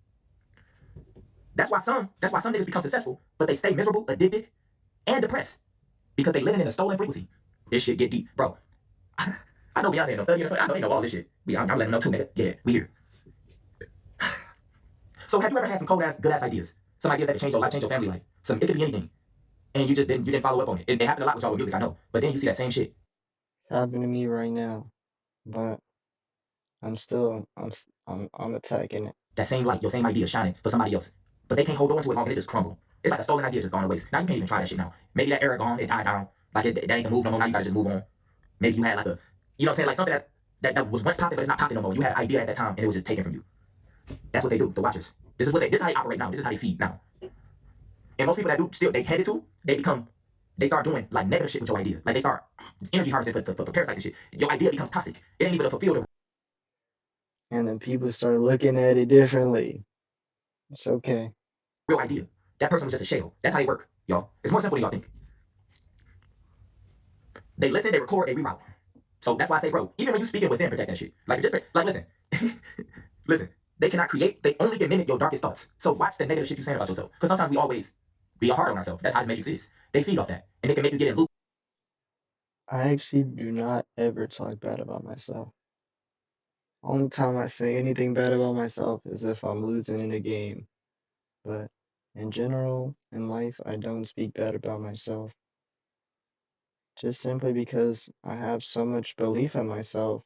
S2: That's why some niggas become successful, but they stay miserable, addicted, and depressed because they living in a stolen frequency. This shit get deep, bro. I know Beyonce ain't no study. I know they know all this shit. I'm letting them know too, nigga. Yeah, we here. So have you ever had some cold ass, good ass ideas? Some ideas that could change your life, change your family life. It could be anything, and you didn't follow up on it. It happened a lot with y'all with music, I know. But then you see that same shit.
S1: It's happening to me right now, but I'm attacking it.
S2: That same light, your same idea shining for somebody else. But they can't hold on to it long and it just crumble. It's like a stolen idea just gone to waste. Now you can't even try that shit now. Maybe that era gone, it died down. Like that ain't the move no more. Now you gotta just move on. Maybe you had like a, you know what I'm saying, like something that was once popping, but it's not popping no more. You had an idea at that time, and it was just taken from you. That's what they do. The Watchers. This is how they operate now. This is how they feed now. And most people that do still they headed to, they start doing like negative shit with your idea. Like they start energy harvesting for parasites and shit. Your idea becomes toxic. It ain't even a fulfilled
S1: And then people start looking at it differently. It's okay.
S2: real idea. That person was just a shell. That's how they work, y'all. It's more simple than y'all think. They listen, they record, they reroute. So that's why I say, bro, even when you speaking within, protect that shit. Like just like listen, listen. They cannot create. They only can mimic your darkest thoughts. So watch the negative shit you saying about yourself. Because sometimes we are hard on ourselves. That's how this matrix is. They feed off that, and they can make you get in loop.
S1: I actually do not ever talk bad about myself. Only time I say anything bad about myself is if I'm losing in a game. But in general, in life, I don't speak bad about myself. Just simply because I have so much belief in myself.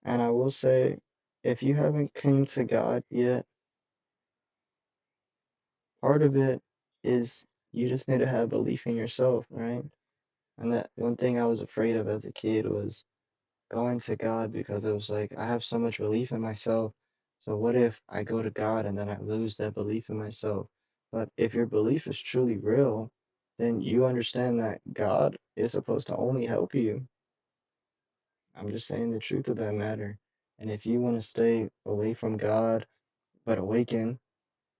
S1: And I will say, if you haven't come to God yet, part of it is you just need to have belief in yourself, right? And that one thing I was afraid of as a kid was going to God because it was like, I have so much belief in myself. So what if I go to God and then I lose that belief in myself? But if your belief is truly real, then you understand that God is supposed to only help you. I'm just saying the truth of that matter. And if you want to stay away from God but awaken,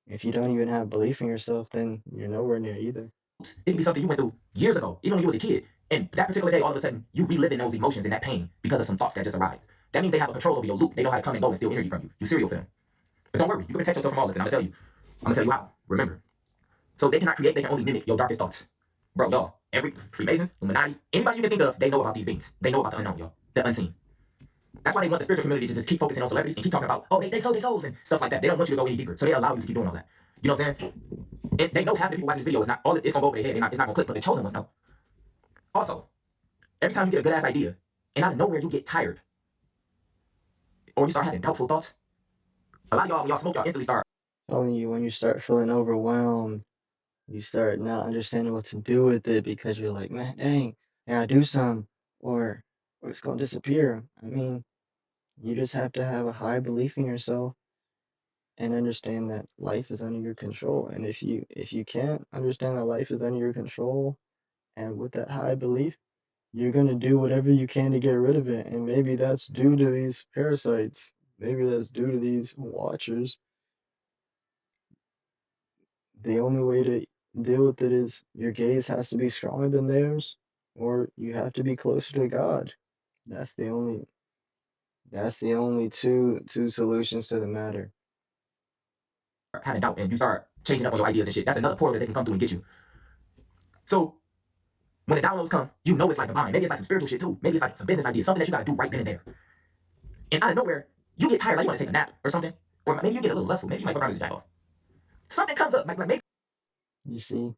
S1: if you don't even have belief in yourself, then you're nowhere near either.
S2: It can be something you went through years ago, even when you was a kid. And that particular day, all of a sudden, you reliving those emotions and that pain because of some thoughts that just arrived. That means they have a control over your loop. They know how to come and go and steal energy from you. You serial film. But don't worry, you can protect yourself from all this. And I'm gonna tell you how. Remember. So they cannot create, they can only mimic your darkest thoughts. Bro, y'all, every Freemasons, Illuminati, anybody you can think of, they know about these beings. They know about the unknown, y'all. The unseen. That's why they want the spiritual community to just keep focusing on celebrities and keep talking about, oh, they sold their souls and stuff like that. They don't want you to go any deeper. So they allow you to keep doing all that. You know what I'm saying? They know half the people watching this video is not all it's gonna go over their head. It's not gonna click, but the chosen ones know. Also, every time you get a good ass idea, and out of nowhere you get tired, or you start having doubtful thoughts, a lot of y'all when y'all smoke, y'all instantly start.
S1: Telling you, when you start feeling overwhelmed, you start not understanding what to do with it because you're like, man, dang, I gotta do something, or it's gonna disappear. I mean, you just have to have a high belief in yourself and understand that life is under your control. And if you can't understand that life is under your control, and with that high belief, you're gonna do whatever you can to get rid of it. And maybe that's due to these parasites. Maybe that's due to these watchers. The only way to deal with it is your gaze has to be stronger than theirs, or you have to be closer to God. That's the only two solutions to the matter.
S2: Having doubt and you start changing up on your ideas and shit. That's another portal that they can come through and get you. So when the downloads come, you know it's like divine. Maybe it's like some spiritual shit too. Maybe it's like some business idea, something that you gotta do right then and there. And out of nowhere, you get tired, like you want to take a nap or something, or maybe you get a little lustful. Maybe you might fuck around with jack off. Something comes up, like maybe.
S1: You see,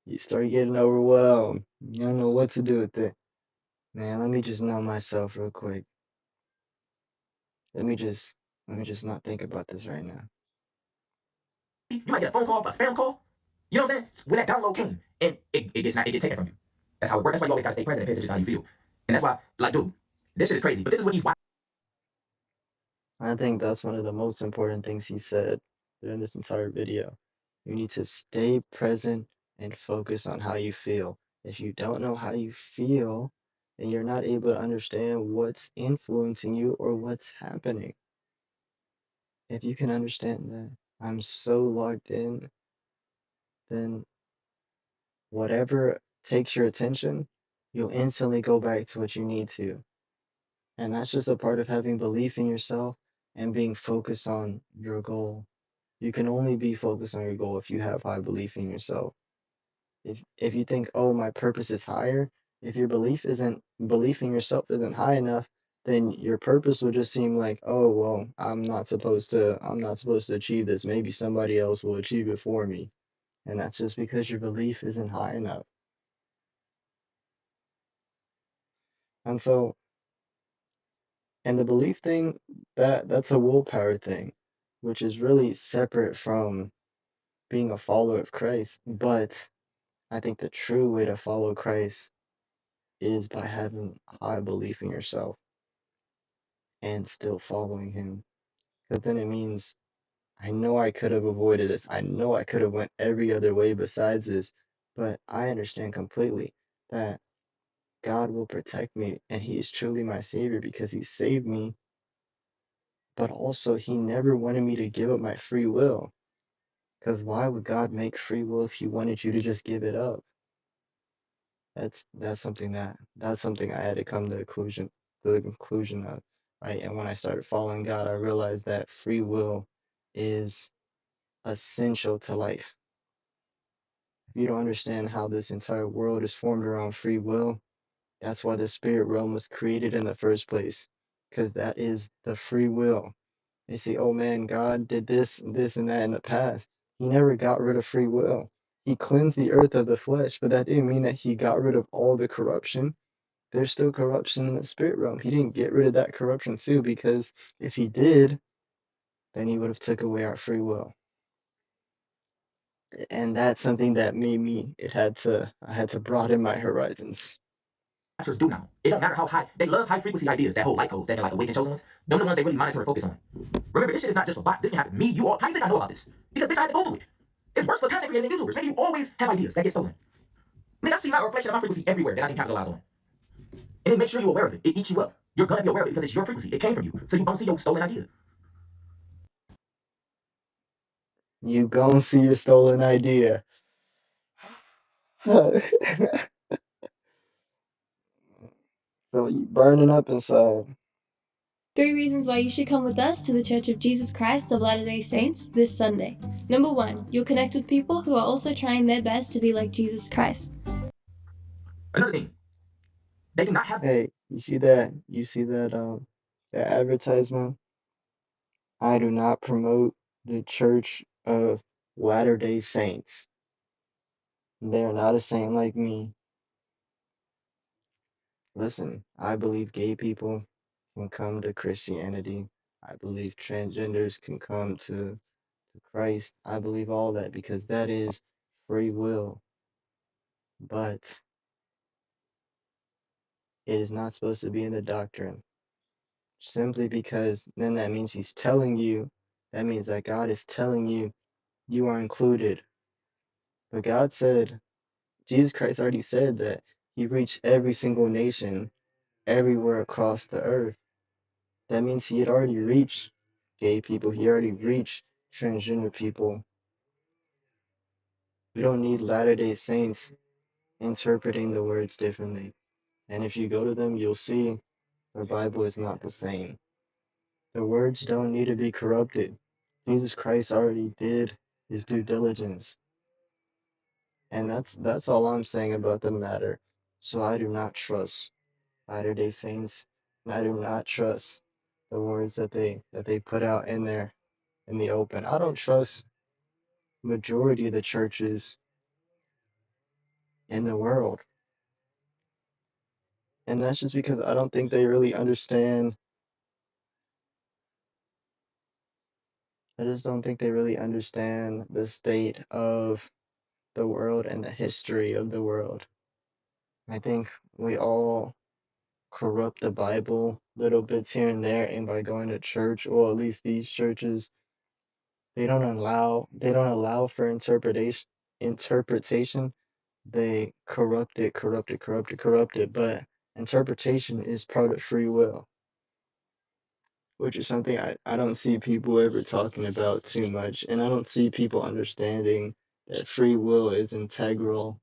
S1: you start getting overwhelmed. You don't know what to do with it. Man, let me just know myself real quick. Let me just not think about this right now.
S2: You might get a phone call, a spam call. You know what I'm saying? When that download came, and it gets taken from you. That's how it works. That's why you always gotta stay present and pay attention to how you feel. And that's why, like, dude, this shit is crazy. But this is what these
S1: I think that's one of the most important things he said during this entire video. You need to stay present and focus on how you feel. If you don't know how you feel, then you're not able to understand what's influencing you or what's happening. If you can understand that I'm so locked in, then whatever takes your attention, you'll instantly go back to what you need to. And that's just a part of having belief in yourself and being focused on your goal. You can only be focused on your goal if you have high belief in yourself. If you think, oh, my purpose is higher, if your belief in yourself isn't high enough, then your purpose will just seem like, oh, well, I'm not supposed to achieve this. Maybe somebody else will achieve it for me. And that's just because your belief isn't high enough. And so, and the belief thing, that's a willpower thing, which is really separate from being a follower of Christ. But I think the true way to follow Christ is by having high belief in yourself and still following him. Because then it means I know I could have avoided this. I know I could have went every other way besides this, but I understand completely that God will protect me and he is truly my savior because he saved me, but also he never wanted me to give up my free will. Because why would God make free will if he wanted you to just give it up? That's something I had to come to the conclusion of, right? And when I started following God, I realized that free will is essential to life. If you don't understand how this entire world is formed around free will, that's why the spirit realm was created in the first place, because that is the free will. They say, oh man, God did this, this, and that in the past. He never got rid of free will. He cleansed the earth of the flesh, but that didn't mean that he got rid of all the corruption. There's still corruption in the spirit realm. He didn't get rid of that corruption too, because if he did, then he would have took away our free will. And that's something that made me, I had to broaden my horizons.
S2: Do now. It don't matter how high they love high frequency ideas, that whole light codes, that are like awakened chosen ones. Them the ones they really monitor and focus on. Remember, this shit is not just for bots. This can happen to me, you all. How do you think I know about this? Because bitch, I had to go through it. It's worse for content creators and YouTubers. Maybe you always have ideas that get stolen. Nigga, I see my reflection of my frequency everywhere that I can capitalize on. And it makes sure you're aware of it. It eats you up. You're gonna be aware of it because it's your frequency. It came from you. So you gonna see your stolen idea.
S1: You gonna see your stolen idea. Feel you burning up inside.
S3: 3 reasons why you should come with us to the Church of Jesus Christ of Latter-day Saints this Sunday. Number 1, you'll connect with people who are also trying their best to be like Jesus Christ.
S2: Another thing, they do not have.
S1: Hey, you see that advertisement? I do not promote the Church of Latter-day Saints. They're not a saint like me. Listen, I believe gay people can come to Christianity. I believe transgenders can come to Christ. I believe all that because that is free will. But it is not supposed to be in the doctrine. Simply because then that means he's telling you, that means that God is telling you you are included. But God said, Jesus Christ already said that he reached every single nation everywhere across the earth. That means he had already reached gay people, he already reached transgender people. We don't need Latter-day Saints interpreting the words differently. And if you go to them, you'll see the Bible is not the same. The words don't need to be corrupted. Jesus Christ already did his due diligence. And that's all I'm saying about the matter. So I do not trust Latter-day Saints, and I do not trust the words that they put out in there in the open. I don't trust majority of the churches in the world. And that's just because I don't think they really understand. I just don't think they really understand the state of the world and the history of the world. I think we all corrupt the Bible little bits here and there, and by going to church, or at least these churches, they don't allow for interpretation. They corrupt it, but interpretation is part of free will, which is something I don't see people ever talking about too much, and I don't see people understanding that free will is integral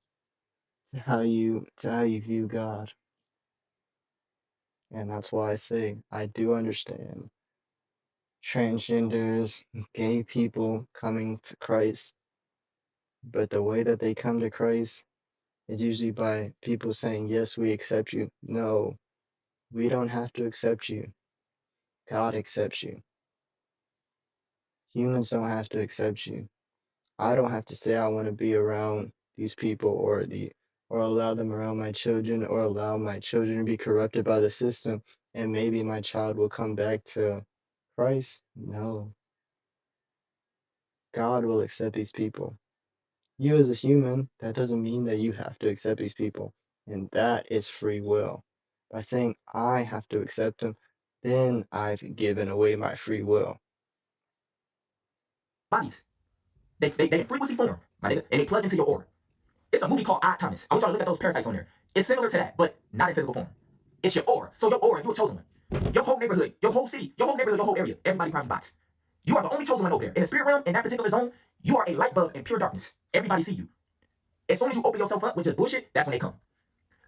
S1: to how you view God. And that's why I say I do understand transgenders, gay people coming to Christ, but the way that they come to Christ is usually by people saying, yes, we accept you. No, we don't have to accept you. God accepts you. Humans don't have to accept you. I don't have to say I want to be around these people or allow them around my children or allow my children to be corrupted by the system and maybe my child will come back to Christ. No. God will accept these people. You as a human, that doesn't mean that you have to accept these people. And that is free will. By saying I have to accept them, then I've given away my free will.
S2: Bodies. They in frequency form, my nigga, and they plug into your aura. It's a movie called Odd Thomas. I want y'all to look at those parasites on there. It's similar to that, but not in physical form. It's your aura. So your aura, you're a chosen one. Your whole neighborhood, your whole city, your whole neighborhood, your whole area, everybody probably bots. You are the only chosen one over there. In the spirit realm, in that particular zone, you are a light bulb in pure darkness. Everybody see you. As soon as you open yourself up with just bullshit, that's when they come.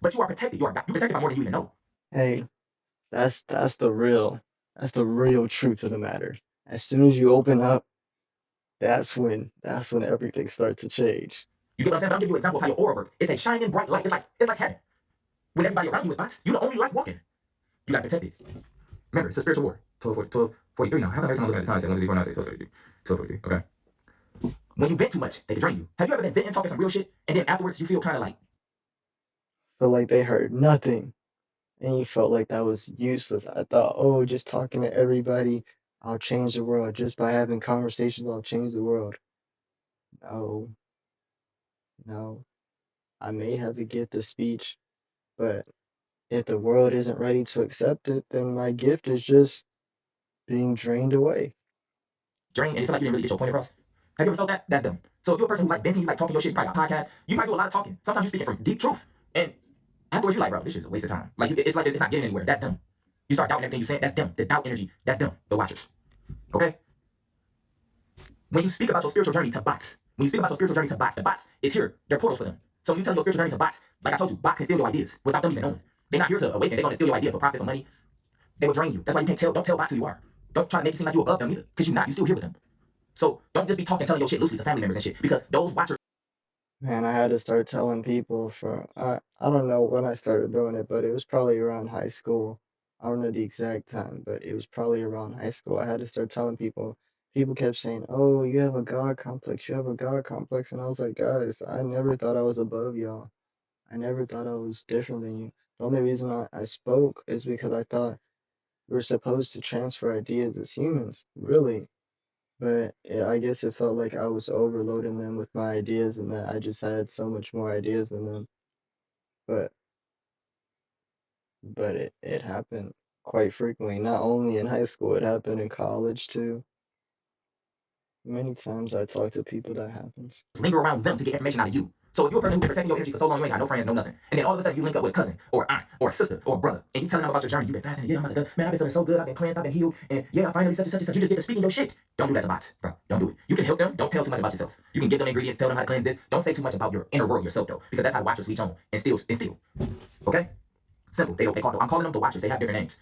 S2: But you are protected. You're protected by more than you even know.
S1: Hey, that's the real truth of the matter. As soon as you open up, that's when everything starts to change.
S2: You get what I'm saying? But I'm giving you an example of how your aura works. It's a shining bright light. It's like heaven. When everybody around you is bots, you're the only light walking. You got protected. Remember, it's a spiritual war. 12:43 now. How come every time I look at the time, I say 1, 2, 3, 4, 9, 6, 12:43. 12:43. Okay. When you vent too much, they can drain you. Have you ever been venting, talking some real shit, and then afterwards you feel kind of like,
S1: Felt like they heard nothing. And you felt like that was useless. I thought, oh, just talking to everybody, I'll change the world. Just by having conversations, I'll change the world. No, no. I may have a gift of speech, but if the world isn't ready to accept it, then my gift is just being drained away.
S2: drained, and you feel like you didn't really get your point across? Have you ever felt that? That's them. So if you're a person who like venting, you like talking your shit, you probably got podcasts, you probably do a lot of talking. Sometimes you speaking from deep truth. And afterwards you're like, bro, this is a waste of time. Like it's like it's not getting anywhere. That's them. You start doubting everything you say. That's them. The doubt energy. That's them. The watchers. Okay? When you speak about your spiritual journey to bots, the bots is here. They're portals for them. So when you tell your spiritual journey to bots, like I told you, bots can steal your ideas without them even knowing. They're not here to awaken. They're going to steal your idea for profit, for money. They will drain you. That's why you can't tell. Don't tell bots who you are. Don't try to make it seem like you're above them either, because you're not. You're still here with them. So don't just be talking, telling your shit loosely to family members and shit, because those watchers.
S1: Man, I had to start telling people I don't know when I started doing it, but it was probably around high school. I don't know the exact time, but it was probably around high school. I had to start telling people. People kept saying, "Oh, you have a God complex. You have a God complex." And I was like, "Guys, I never thought I was above y'all. I never thought I was different than you. The only reason I spoke is because I thought we're supposed to transfer ideas as humans, really. But yeah, I guess it felt like I was overloading them with my ideas and that I just had so much more ideas than them. But it happened quite frequently, not only in high school, it happened in college too. Many times I talk to people that happens.
S2: Linger around them to get information out of you. So if you're a person who's been protecting your energy for so long, you ain't got no friends, no nothing, and then all of a sudden you link up with a cousin or aunt or a sister or a brother, and you telling them about your journey, you've been fasting, yeah, I'm about to, man, I've been feeling so good, I've been cleansed, I've been healed, and yeah, I finally such and such and such. You just get to speaking your shit. Don't do that to bots, bro. Don't do it. You can help them. Don't tell too much about yourself. You can give them ingredients, tell them how to cleanse this. Don't say too much about your inner world yourself though, because that's how watchers leech on and steal. Okay? Simple. They call them. I'm calling them the watchers. They have different names.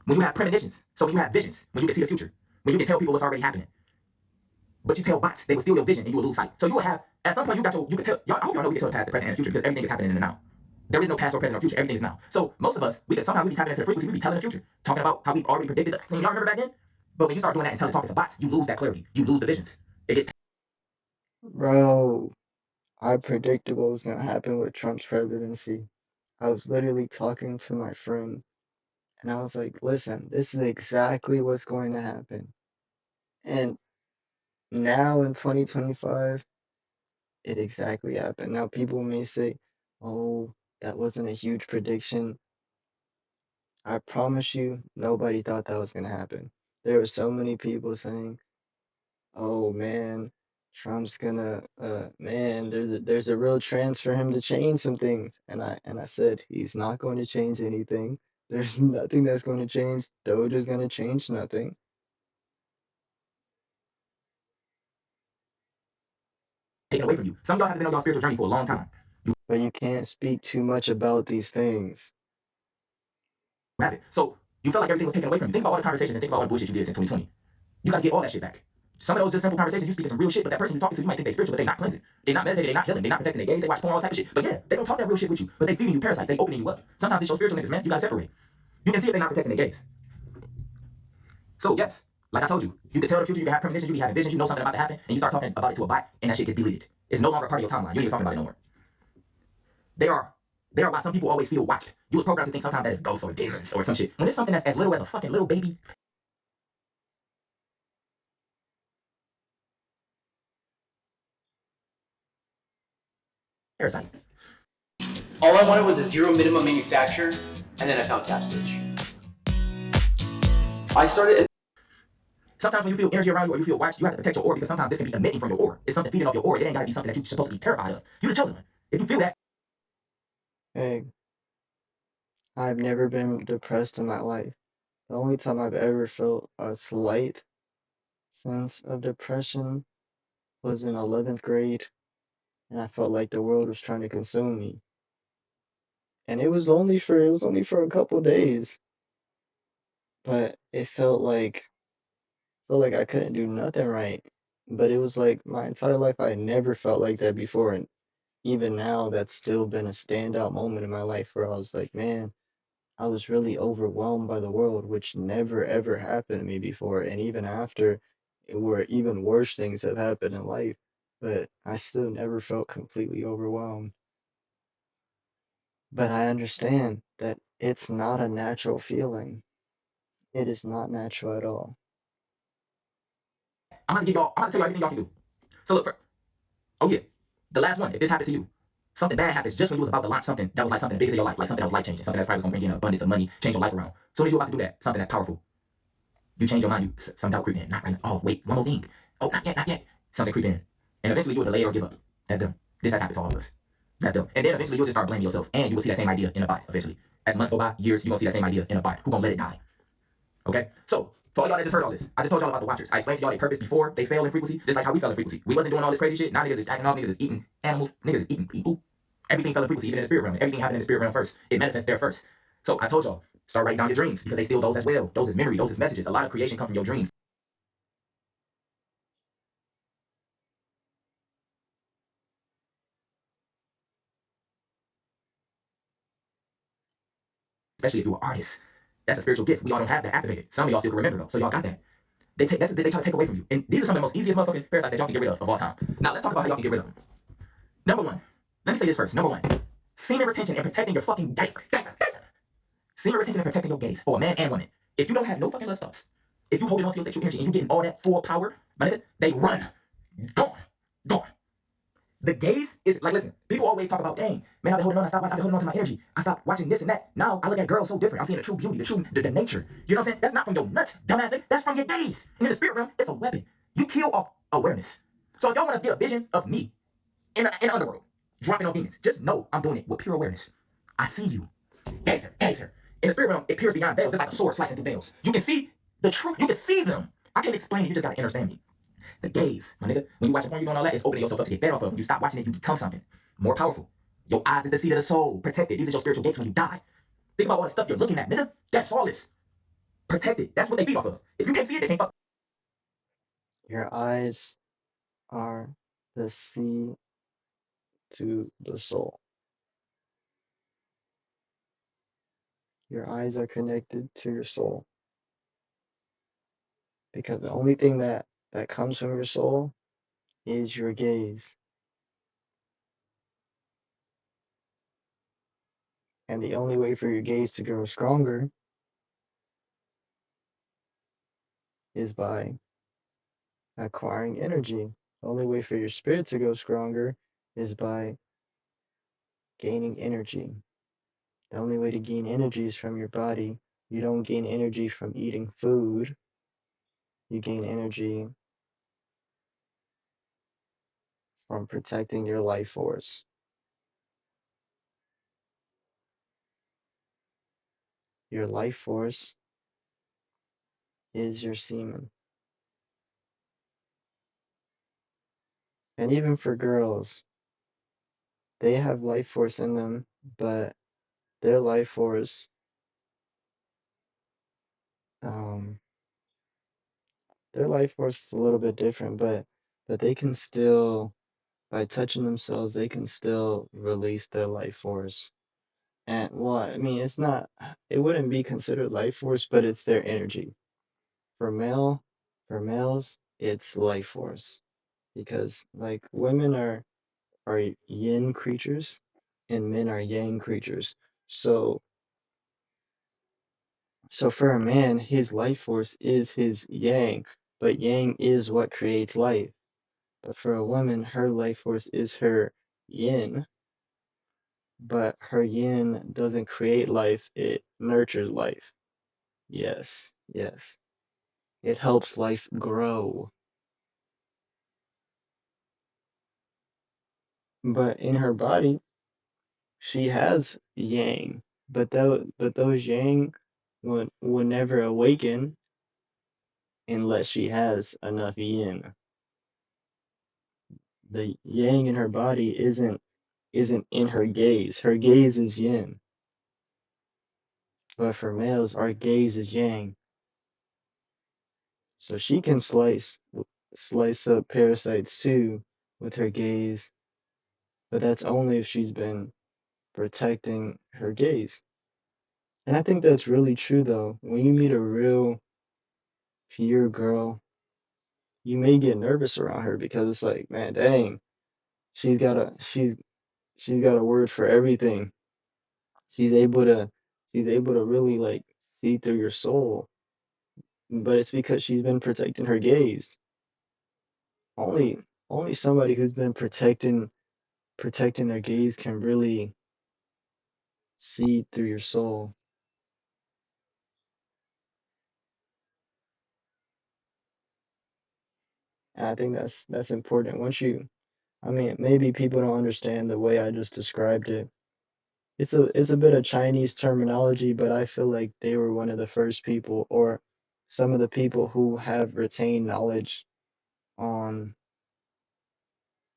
S2: When you have premonitions, so when you have visions, when you can see the future, when you can tell people what's already happening. But you tell bots, they will steal your vision and you will lose sight. So you will have, at some point you can tell, y'all, I hope y'all know we can tell the past, the present, and the future, because everything is happening in the now. There is no past or present or future, everything is now. So most of us, sometimes we be tapping into the frequency, we be telling the future, talking about how we've already predicted. Y'all remember back then? But when you start doing that and talking to bots, you lose that clarity. You lose the visions. It gets
S1: Bro, I predicted what was gonna happen with Trump's presidency. I was literally talking to my friend and I was like, listen, this is exactly what's going to happen. And now in 2025, it exactly happened. Now people may say, oh, that wasn't a huge prediction. I promise you, nobody thought that was gonna happen. There were so many people saying, "Oh man, Trump's gonna, man, there's a real chance for him to change some things." And I said, he's not going to change anything. There's nothing that's going to change. Doge is gonna change nothing.
S2: taken away from you. Some of y'all have been on your spiritual journey for a long time.
S1: But you can't speak too much about these things.
S2: You have it. So you felt like everything was taken away from you. Think about all the conversations and think about all the bullshit you did since 2020. You got to get all that shit back. Some of those just simple conversations, you speaking some real shit, but that person you're talking to, you might think they're spiritual, but they're not cleansing. They're not meditating, they're not healing, they're not protecting their gaze, they watch porn, all type of shit. But yeah, they don't talk that real shit with you, but they feeding you parasites, they opening you up. Sometimes it's your spiritual niggas, man. You gotta separate. You can see if they're not protecting their gaze. So yes, like I told you, you can tell the future, you can have premonitions, you can have visions, you know something about to happen, and you start talking about it to a bot, and that shit gets deleted. It's no longer a part of your timeline. You ain't even talking about it no more. They are why some people always feel watched. You was programmed to think sometimes that it's ghosts or demons or some shit. When it's something that's as little as a fucking little baby, parasite.
S6: All I wanted was a zero minimum manufacturer, and then I found Tap Stitch. I started.
S2: Sometimes when you feel energy around you or you feel watched, you have to protect your aura because sometimes this can be emitting from your aura. It's something feeding off your aura. It ain't gotta be something that you're supposed to be terrified of. You're the chosen one. If you feel that,
S1: Hey, I've never been depressed in my life. The only time I've ever felt a slight sense of depression was in 11th grade, and I felt like the world was trying to consume me. And it was only for a couple days, but it felt like I couldn't do nothing right. But it was like my entire life I never felt like that before, and even now that's still been a standout moment in my life where I was like, man, I was really overwhelmed by the world, which never ever happened to me before. And even after, where even worse things have happened in life, but I still never felt completely overwhelmed. But I understand that it's not a natural feeling. It is not natural at all.
S2: I'm gonna tell you everything y'all can do. So look, oh yeah, the last one. If this happened to you, something bad happens just when you was about to launch something that was like something big in your life, like something that was life changing, something that's probably was gonna bring you an abundance of money, change your life around. As soon as you're about to do that, something that's powerful, you change your mind. Some doubt creep in. Not right now. Oh wait, one more thing. Oh, not yet, not yet. Something creep in, and eventually you'll delay or give up. That's them. This has happened to all of us. That's them. And then eventually you'll just start blaming yourself, and you will see that same idea in a body. Eventually, as months go by, years, you are gonna see that same idea in a body. Who gonna let it die? Okay? So, for all y'all that just heard all this, I just told y'all about the Watchers. I explained to y'all their purpose before they fell in frequency, just like how we fell in frequency. We wasn't doing all this crazy shit. Now niggas is acting off, niggas is eating animals, niggas is eating people. Everything fell in frequency, even in the spirit realm. Everything happened in the spirit realm first. It manifests there first. So I told y'all, start writing down your dreams because they steal those as well. Those is memory, those is messages. A lot of creation come from your dreams. Especially if you're an artist. That's a spiritual gift. We all don't have that activated. Some of y'all still can remember though. So y'all got that. They try to take away from you. And these are some of the most easiest motherfucking parasites that y'all can get rid of all time. Now let's talk about how y'all can get rid of them. Number one. Let me say this first. Number one. Semen retention and protecting your fucking gaze. Semen retention and protecting your gaze for a man and woman. If you don't have no fucking lust thoughts, if you holding on to your sexual energy and you getting all that full power, my nigga, they run. Gone. Gone. The gaze is like, listen, people always talk about, dang, man, I've been holding on, I've been holding on to my energy. I stopped watching this and that. Now I look at girls so different. I'm seeing the true beauty, the nature. You know what I'm saying? That's not from your nuts, dumbass. That's from your gaze. And in the spirit realm, it's a weapon. You kill off awareness. So if y'all want to get a vision of me in the underworld, dropping on demons, just know I'm doing it with pure awareness. I see you. Gazer, gazer. In the spirit realm, it peers beyond veils. It's like a sword slicing through veils. You can see the truth. You can see them. I can't explain it. You just gotta understand me. The gaze, my nigga. When you watch a porn, you doing all that, it's opening yourself up to get fed off of. When you stop watching it, you become something more powerful. Your eyes is the seat of the soul. Protected. These are your spiritual gates when you die. Think about all the stuff you're looking at, nigga. That's all this. Protected. That's what they feed off of. If you can't see it, they can't fuck.
S1: Your eyes are the sea to the soul. Your eyes are connected to your soul because the only thing that comes from your soul is your gaze. And the only way for your gaze to grow stronger is by acquiring energy. The only way for your spirit to go stronger is by gaining energy. The only way to gain energy is from your body. You don't gain energy from eating food. You gain energy from protecting your life force. Your life force is your semen. And even for girls, they have life force in them, but their life force, um, their life force is a little bit different, but they can still, by touching themselves, they can still release their life force. And well, I mean, it wouldn't be considered life force, but it's their energy. For males, it's life force because like women are yin creatures and men are yang creatures. So for a man, his life force is his yang, but yang is what creates life. But for a woman, her life force is her yin, but her yin doesn't create life, it nurtures life. Yes, yes. It helps life grow. But in her body, she has yang, but those yang would never awaken unless she has enough yin. The yang in her body isn't in her gaze. Her gaze is yin. But for males, our gaze is yang. So she can slice up parasites too with her gaze, but that's only if she's been protecting her gaze. And I think that's really true though. When you meet a real pure girl, you may get nervous around her because it's like, man, dang, she's got a she's she's got a word for everything. She's able to she's able to really like see through your soul. But it's because she's been protecting her gaze. Only somebody who's been protecting their gaze can really see through your soul. And I think that's important. I mean, maybe people don't understand the way I just described it. It's a bit of Chinese terminology, but I feel like they were one of the first people, or some of the people who have retained knowledge on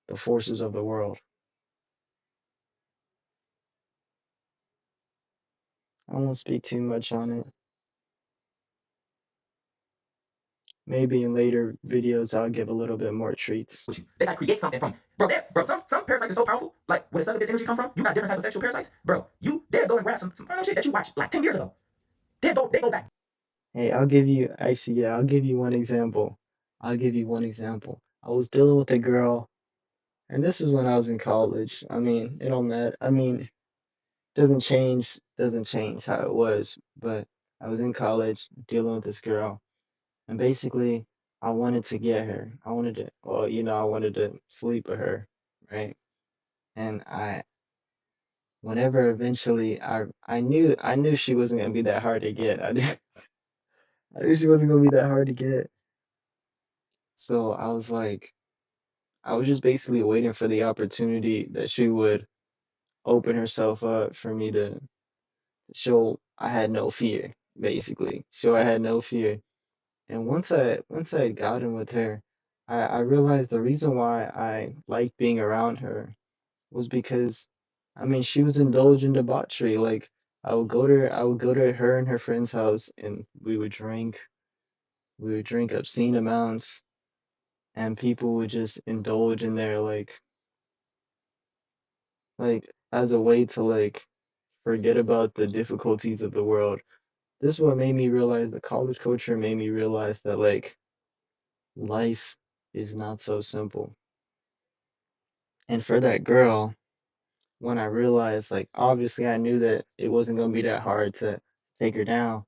S1: the forces of the world. I won't speak too much on it. Maybe in later videos I'll give a little bit more treats.
S2: They gotta create something from bro. Some parasites are so powerful. Like where the sun of this energy come from, you got different types of sexual parasites, bro. They'll go and grab some random shit that you watched like 10 years ago. They go back.
S1: Hey, I'll give you actually, yeah, I'll give you one example. I'll give you one example. I was dealing with a girl, and this is when I was in college. I mean, it don't matter. I mean, doesn't change how it was, but I was in college dealing with this girl, and basically I wanted to get her. I wanted to, well, I wanted to sleep with her, right? And whenever eventually I knew she wasn't gonna be that hard to get. I knew she wasn't gonna be that hard to get. So I was just basically waiting for the opportunity that she would open herself up for me to show I had no fear, basically. Show I had no fear. And once I had gotten with her, I realized the reason why I liked being around her was because I mean she was indulging debauchery. Like I would go to her and her friend's house and we would drink obscene amounts and people would just indulge in their like as a way to like forget about the difficulties of the world. This is what made me realize the college culture made me realize that like life is not so simple. And for that girl, when I realized like obviously I knew that it wasn't gonna be that hard to take her down.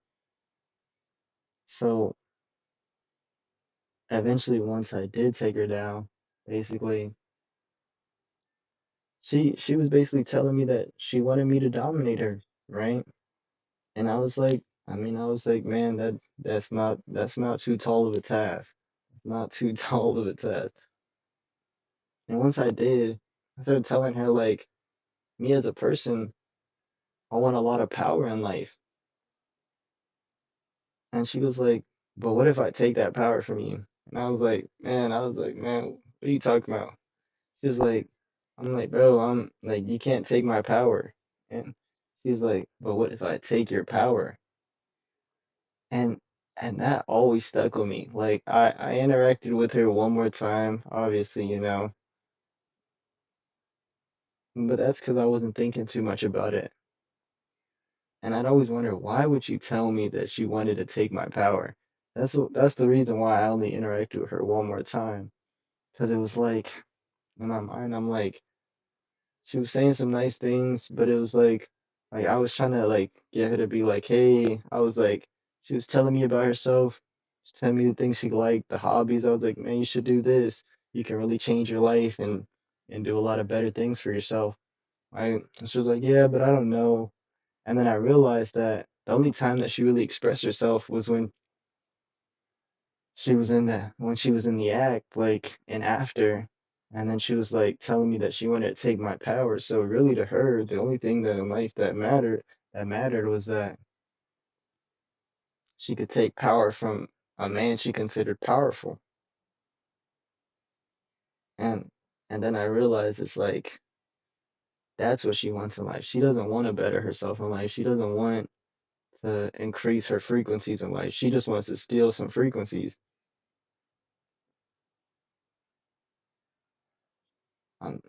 S1: So eventually once I did take her down, basically she was basically telling me that she wanted me to dominate her, right? And I was like, man, that's not too tall of a task. It's not too tall of a task. And once I did, I started telling her like me as a person, I want a lot of power in life. And she was like, but what if I take that power from you? And I was like, man, what are you talking about? She was like, I'm like, bro, I'm like, you can't take my power. And she's like, but what if I take your power? And and that always stuck with me. Like I interacted with her one more time, obviously, but that's because I wasn't thinking too much about it. And I'd always wonder, why would you tell me that she wanted to take my power? That's the reason why I only interacted with her one more time. Because it was like, in my mind, I'm like, she was saying some nice things, but it was like I was trying to like get her to be like, hey, I was like, she was telling me about herself, she's telling me the things she liked, the hobbies. I was like, man, you should do this. You can really change your life and do a lot of better things for yourself. Right? And she was like, yeah, but I don't know. And then I realized that the only time that she really expressed herself was when she was in the act, like and after. And then she was like telling me that she wanted to take my power. So really to her, the only thing that in life that mattered was that she could take power from a man she considered powerful. And and then I realized it's like that's what she wants in life. She doesn't want to better herself in life. She doesn't want to increase her frequencies in life. She just wants to steal some frequencies. Um,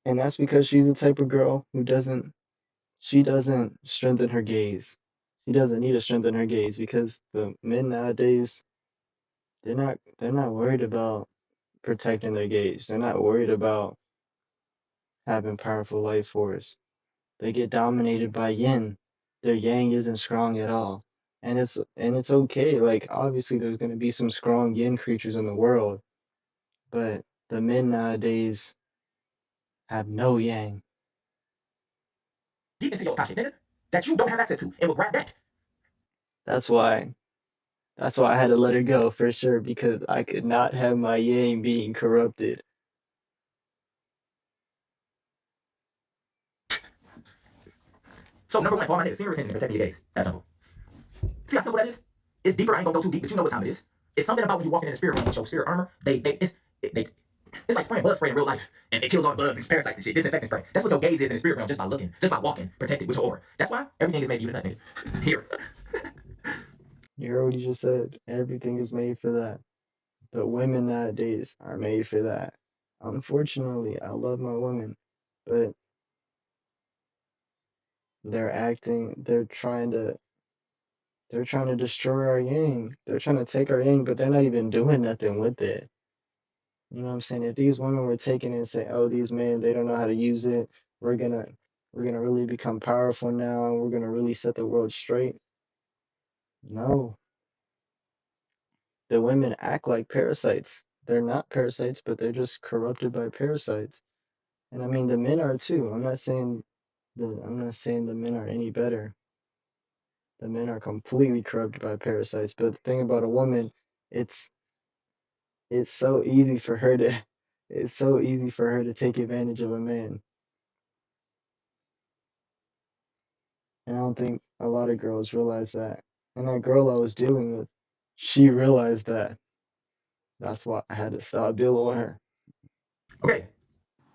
S1: and that's because she's the type of girl who doesn't strengthen her gaze. She doesn't need to strengthen her gaze because the men nowadays, they're not worried about protecting their gaze. They're not worried about having powerful life force. They get dominated by yin. Their yang isn't strong at all. And it's okay. Like obviously there's gonna be some strong yin creatures in the world, but the men nowadays have no yang.
S2: Deep into your pocket, nigga, that you don't have access to, and will grab that.
S1: That's why that's why I had to let her go for sure because I could not have my yang being corrupted.
S2: So number one, for all my niggas, senior retention and protecting your gaze. That's simple. See how simple that is? It's deeper. I ain't gonna go too deep, but you know what time it is. It's something about when you're walking in the spirit realm with your spirit armor. It's like spraying bug spray in real life, and it kills all the bugs and parasites and shit. Disinfectant spray. That's what your gaze is in the spirit realm, just by looking, just by walking, protected with your aura. That's why everything is made you a nut, nigga. Here.
S1: You heard what you just said. Everything is made for that. The women nowadays are made for that. Unfortunately, I love my women, but they're trying to destroy our yang. They're trying to take our yang, but they're not even doing nothing with it. You know what I'm saying? If these women were taking it and say, "Oh, these men, they don't know how to use it. We're gonna we're gonna really become powerful now, and we're gonna really set the world straight." No, the women act like parasites. They're not parasites, but they're just corrupted by parasites. And I mean, the men are too. I'm not saying the men are any better. The men are completely corrupted by parasites. But the thing about a woman, it's it's so easy for her to it's so easy for her to take advantage of a man. And I don't think a lot of girls realize that. And that girl I was dealing with, she realized that. That's why I had to stop dealing with her.
S2: Okay.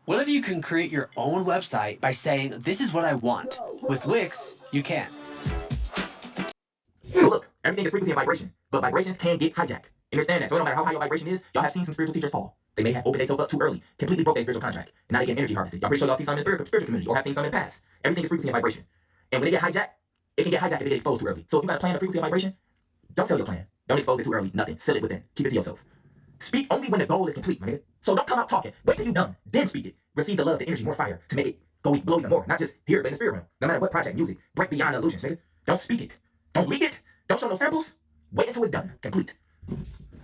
S6: What if you can create your own website by saying, this is what I want? With Wix, you can.
S2: So look, everything is frequency and vibration, but vibrations can get hijacked. Understand that. So no matter how high your vibration is, y'all have seen some spiritual teachers fall. They may have opened themselves up too early, completely broke their spiritual contract, and now they get energy harvested. Y'all pretty sure y'all see some in the spiritual community or have seen some in the past. Everything is frequency and vibration. And when they get hijacked, it can get hijacked if they get exposed too early. So if you got a plan of frequency and vibration, don't tell your plan. Don't expose it too early. Nothing. Seal it within. Keep it to yourself. Speak only when the goal is complete, my nigga. So don't come out talking. Wait till you're done. Then speak it. Receive the love, the energy, more fire to make it go blow even more. Not just here, but in the spirit realm. No matter what project, music, break beyond the illusions, nigga. Don't speak it. Don't leak it. Don't show no samples. Wait until it's done. Complete.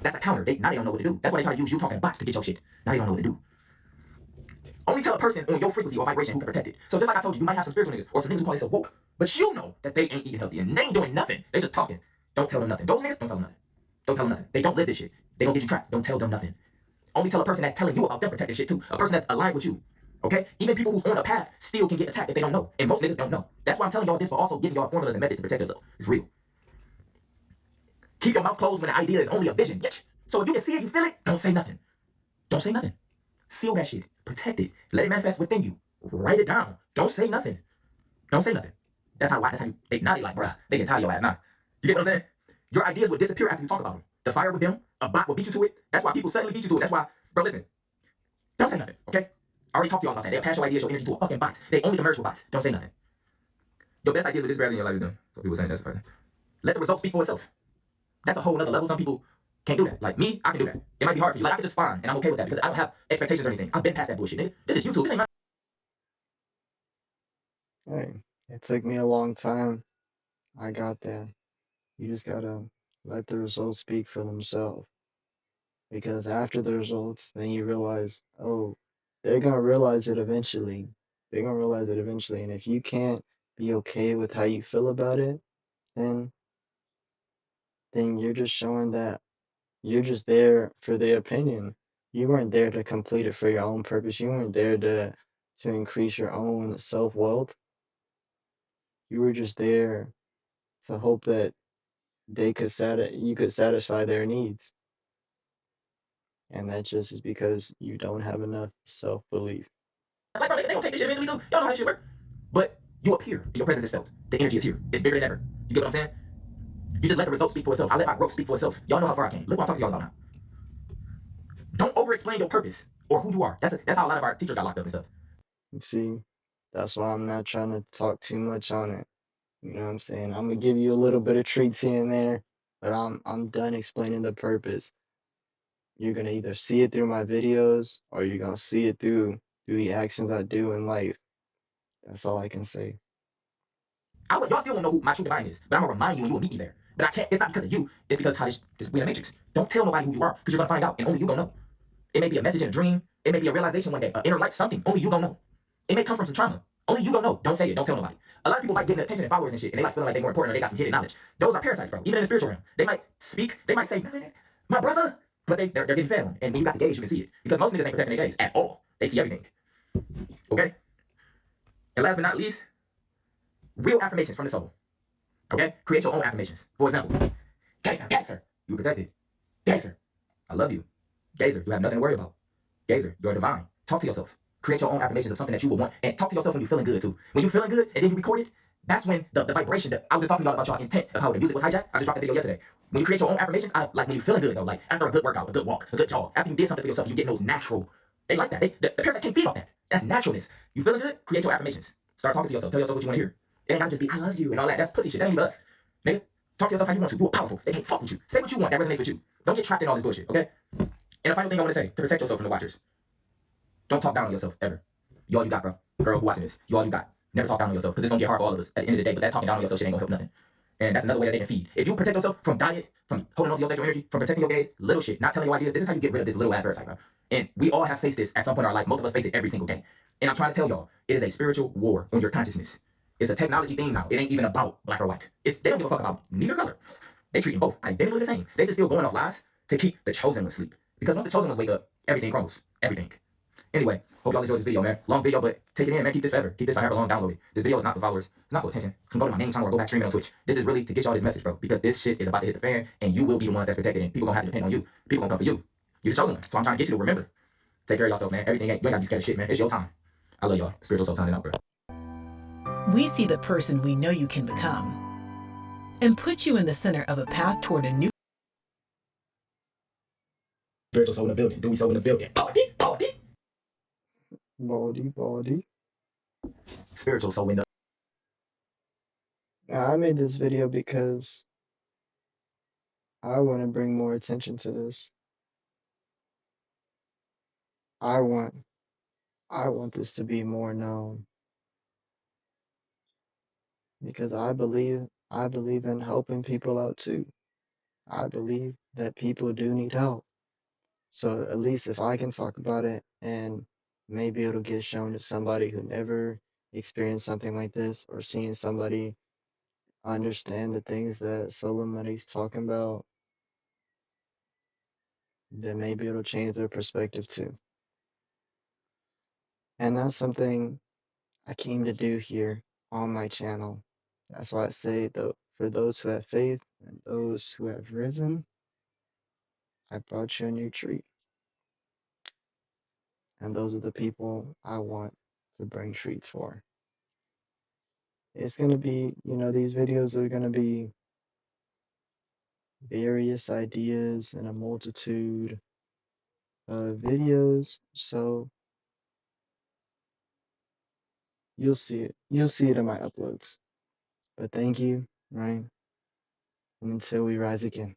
S2: That's a counter. Now they don't know what to do. That's why they try to use you talking to bots to get your shit. Now they don't know what to do. Only tell a person on your frequency or vibration who can protect it. So just like I told you, you might have some spiritual niggas or some niggas who call themselves woke, but you know that they ain't eating healthy and they ain't doing nothing. They just talking. Don't tell them nothing. Those niggas, don't tell them nothing. Don't tell them nothing. They don't live this shit. They gonna get you trapped. Don't tell them nothing. Only tell a person that's telling you about them protecting shit too. A person that's aligned with you. Okay? Even people who's on a path still can get attacked if they don't know. And most niggas don't know. That's why I'm telling y'all this, but also giving y'all formulas and methods to protect yourself. It's real. Keep your mouth closed when the idea is only a vision, bitch. So if you can see it, you feel it, don't say nothing. Don't say nothing. Seal that shit. Protect it. Let it manifest within you. Write it down. Don't say nothing. Don't say nothing. That's how you, now they like, bruh, they can tie your ass now. You get what I'm saying? Your ideas would disappear after you talk about them. The fire with them, a bot will beat you to it. That's why people suddenly beat you to it. That's why, bro, listen, don't say nothing, okay? I already talked to y'all about that. They'll pass your ideas, your energy to a fucking bot. They only can merge with bots. Don't say nothing. Your best ideas with this barely in your life is done. So people saying that's the person. Let the results speak for itself. That's a whole other level. Some people can't do that. Like me, I can do that. It might be hard for you. Like I can just fine, and I'm okay with that because I don't have expectations or anything. I've been past that bullshit, nigga. This is YouTube. This ain't my.
S1: Hey, it took me a long time. I got there. You just gotta let the results speak for themselves. because after the results, then you realize, oh, they're gonna realize it eventually. They're gonna realize it eventually, and if you can't be okay with how you feel about it, then you're just showing that you're just there for their opinion. You weren't there to complete it for your own purpose. You weren't there to increase your own self wealth. You were just there to hope that you could satisfy their needs, and that just is because you don't have enough self belief.
S2: Like, bro, they gonna take this shit eventually too. Y'all know how this shit work. But you appear, and your presence is felt. The energy is here. It's bigger than ever. You get what I'm saying? You just let the results speak for itself. I let my growth speak for itself. Y'all know how far I came. Look what I'm talking to y'all about now. Don't over-explain your purpose or who you are. That's how a lot of our teachers got locked up and stuff.
S1: You see, that's why I'm not trying to talk too much on it. You know what I'm saying? I'm gonna give you a little bit of treats here and there, but I'm done explaining the purpose. You're gonna either see it through my videos or you're gonna see it through the actions I do in life. That's all I can say.
S2: Y'all still won't know who my true divine is, but I'm gonna remind you and you will meet me there. But I can't. It's not because of you. It's because how this we in the matrix. Don't tell nobody who you are because you're gonna find out, and only you gonna know. It may be a message in a dream. It may be a realization one day, an inner light, something. Only you gonna know. It may come from some trauma. Only you gonna know. Don't say it. Don't tell nobody. A lot of people like getting attention and followers and shit, and they like feeling like they're more important or they got some hidden knowledge. Those are parasites, bro. Even in the spiritual realm, they might speak. They might say, my brother, but they're getting fed on. And when you got the gaze, you can see it because most niggas ain't protecting their gaze at all. They see everything. Okay. And last but not least, real affirmations from the soul. Okay? Create your own affirmations. For example, Gazer, you protected. Gazer, I love you. Gazer, you have nothing to worry about. Gazer, you're divine. Talk to yourself. Create your own affirmations of something that you will want. And talk to yourself when you're feeling good too. When you're feeling good and then you record it, that's when the vibration that I was just talking about your intent of how the music was hijacked. I just dropped the video yesterday. When you create your own affirmations, like when you're feeling good though, like after a good workout, a good walk, a good jog, after you did something for yourself, you get those natural. They like that. The parents can't feed off that. That's naturalness. You feeling good? Create your affirmations. Start talking to yourself. Tell yourself what you want to hear. It ain't gotta just be I love you and all that. That's pussy shit. That ain't even us. Nigga, talk to yourself how you want to. You are powerful. They can't fuck with you. Say what you want that resonates with you. Don't get trapped in all this bullshit, okay? And the final thing I want to say to protect yourself from the watchers. Don't talk down on yourself ever. You all you got, bro. Girl who watching this, you all you got. Never talk down on yourself because it's gonna get hard for all of us at the end of the day. But that talking down on yourself shit ain't gonna help nothing. And that's another way that they can feed. If you protect yourself from diet, from holding on to your sexual energy, from protecting your gaze, little shit, not telling your ideas, this is how you get rid of this little ass parasite, bro. And we all have faced this at some point in our life. Most of us face it every single day. And I'm trying to tell y'all, it is a spiritual war on your consciousness. It's a technology thing now. It ain't even about black or white. They don't give a fuck about neither color. They treat both identically the same. They just still going off lies to keep the chosen ones asleep. Because once the chosen ones wake up, everything crumbles. Everything. Anyway, hope y'all enjoyed this video, man. Long video, but take it in, man. Keep this forever. Keep this however long. Download it. This video is not for followers. It's not for attention. You can go to my main channel or go back streaming on Twitch. This is really to get y'all this message, bro. Because this shit is about to hit the fan, and you will be the ones that's protected, and people gonna have to depend on you. People gonna come for you. You're the chosen one. So I'm trying to get you to remember. Take care of yourself, man. Everything you ain't gotta be scared of shit, man. It's your time. I love y'all. Spiritual soul signing out, bro.
S7: We see the person we know you can become and put you in the center of a path toward a new
S2: Spiritual soul in the building. Do we soul in the building?
S1: Baldy.
S2: Spiritual soul in the.
S1: Now, I made this video because I want to bring more attention to this. I want this to be more known because I believe in helping people out too. I believe that people do need help. So at least if I can talk about it and maybe it'll get shown to somebody who never experienced something like this or seeing somebody understand the things that Solomon's talking about, then maybe it'll change their perspective too. And that's something I came to do here on my channel. That's why I say, though, for those who have faith and those who have risen, I brought you a new treat. And those are the people I want to bring treats for. It's going to be, these videos are going to be various ideas and a multitude of videos. So you'll see it. You'll see it in my uploads. But thank you, right? And until we rise again.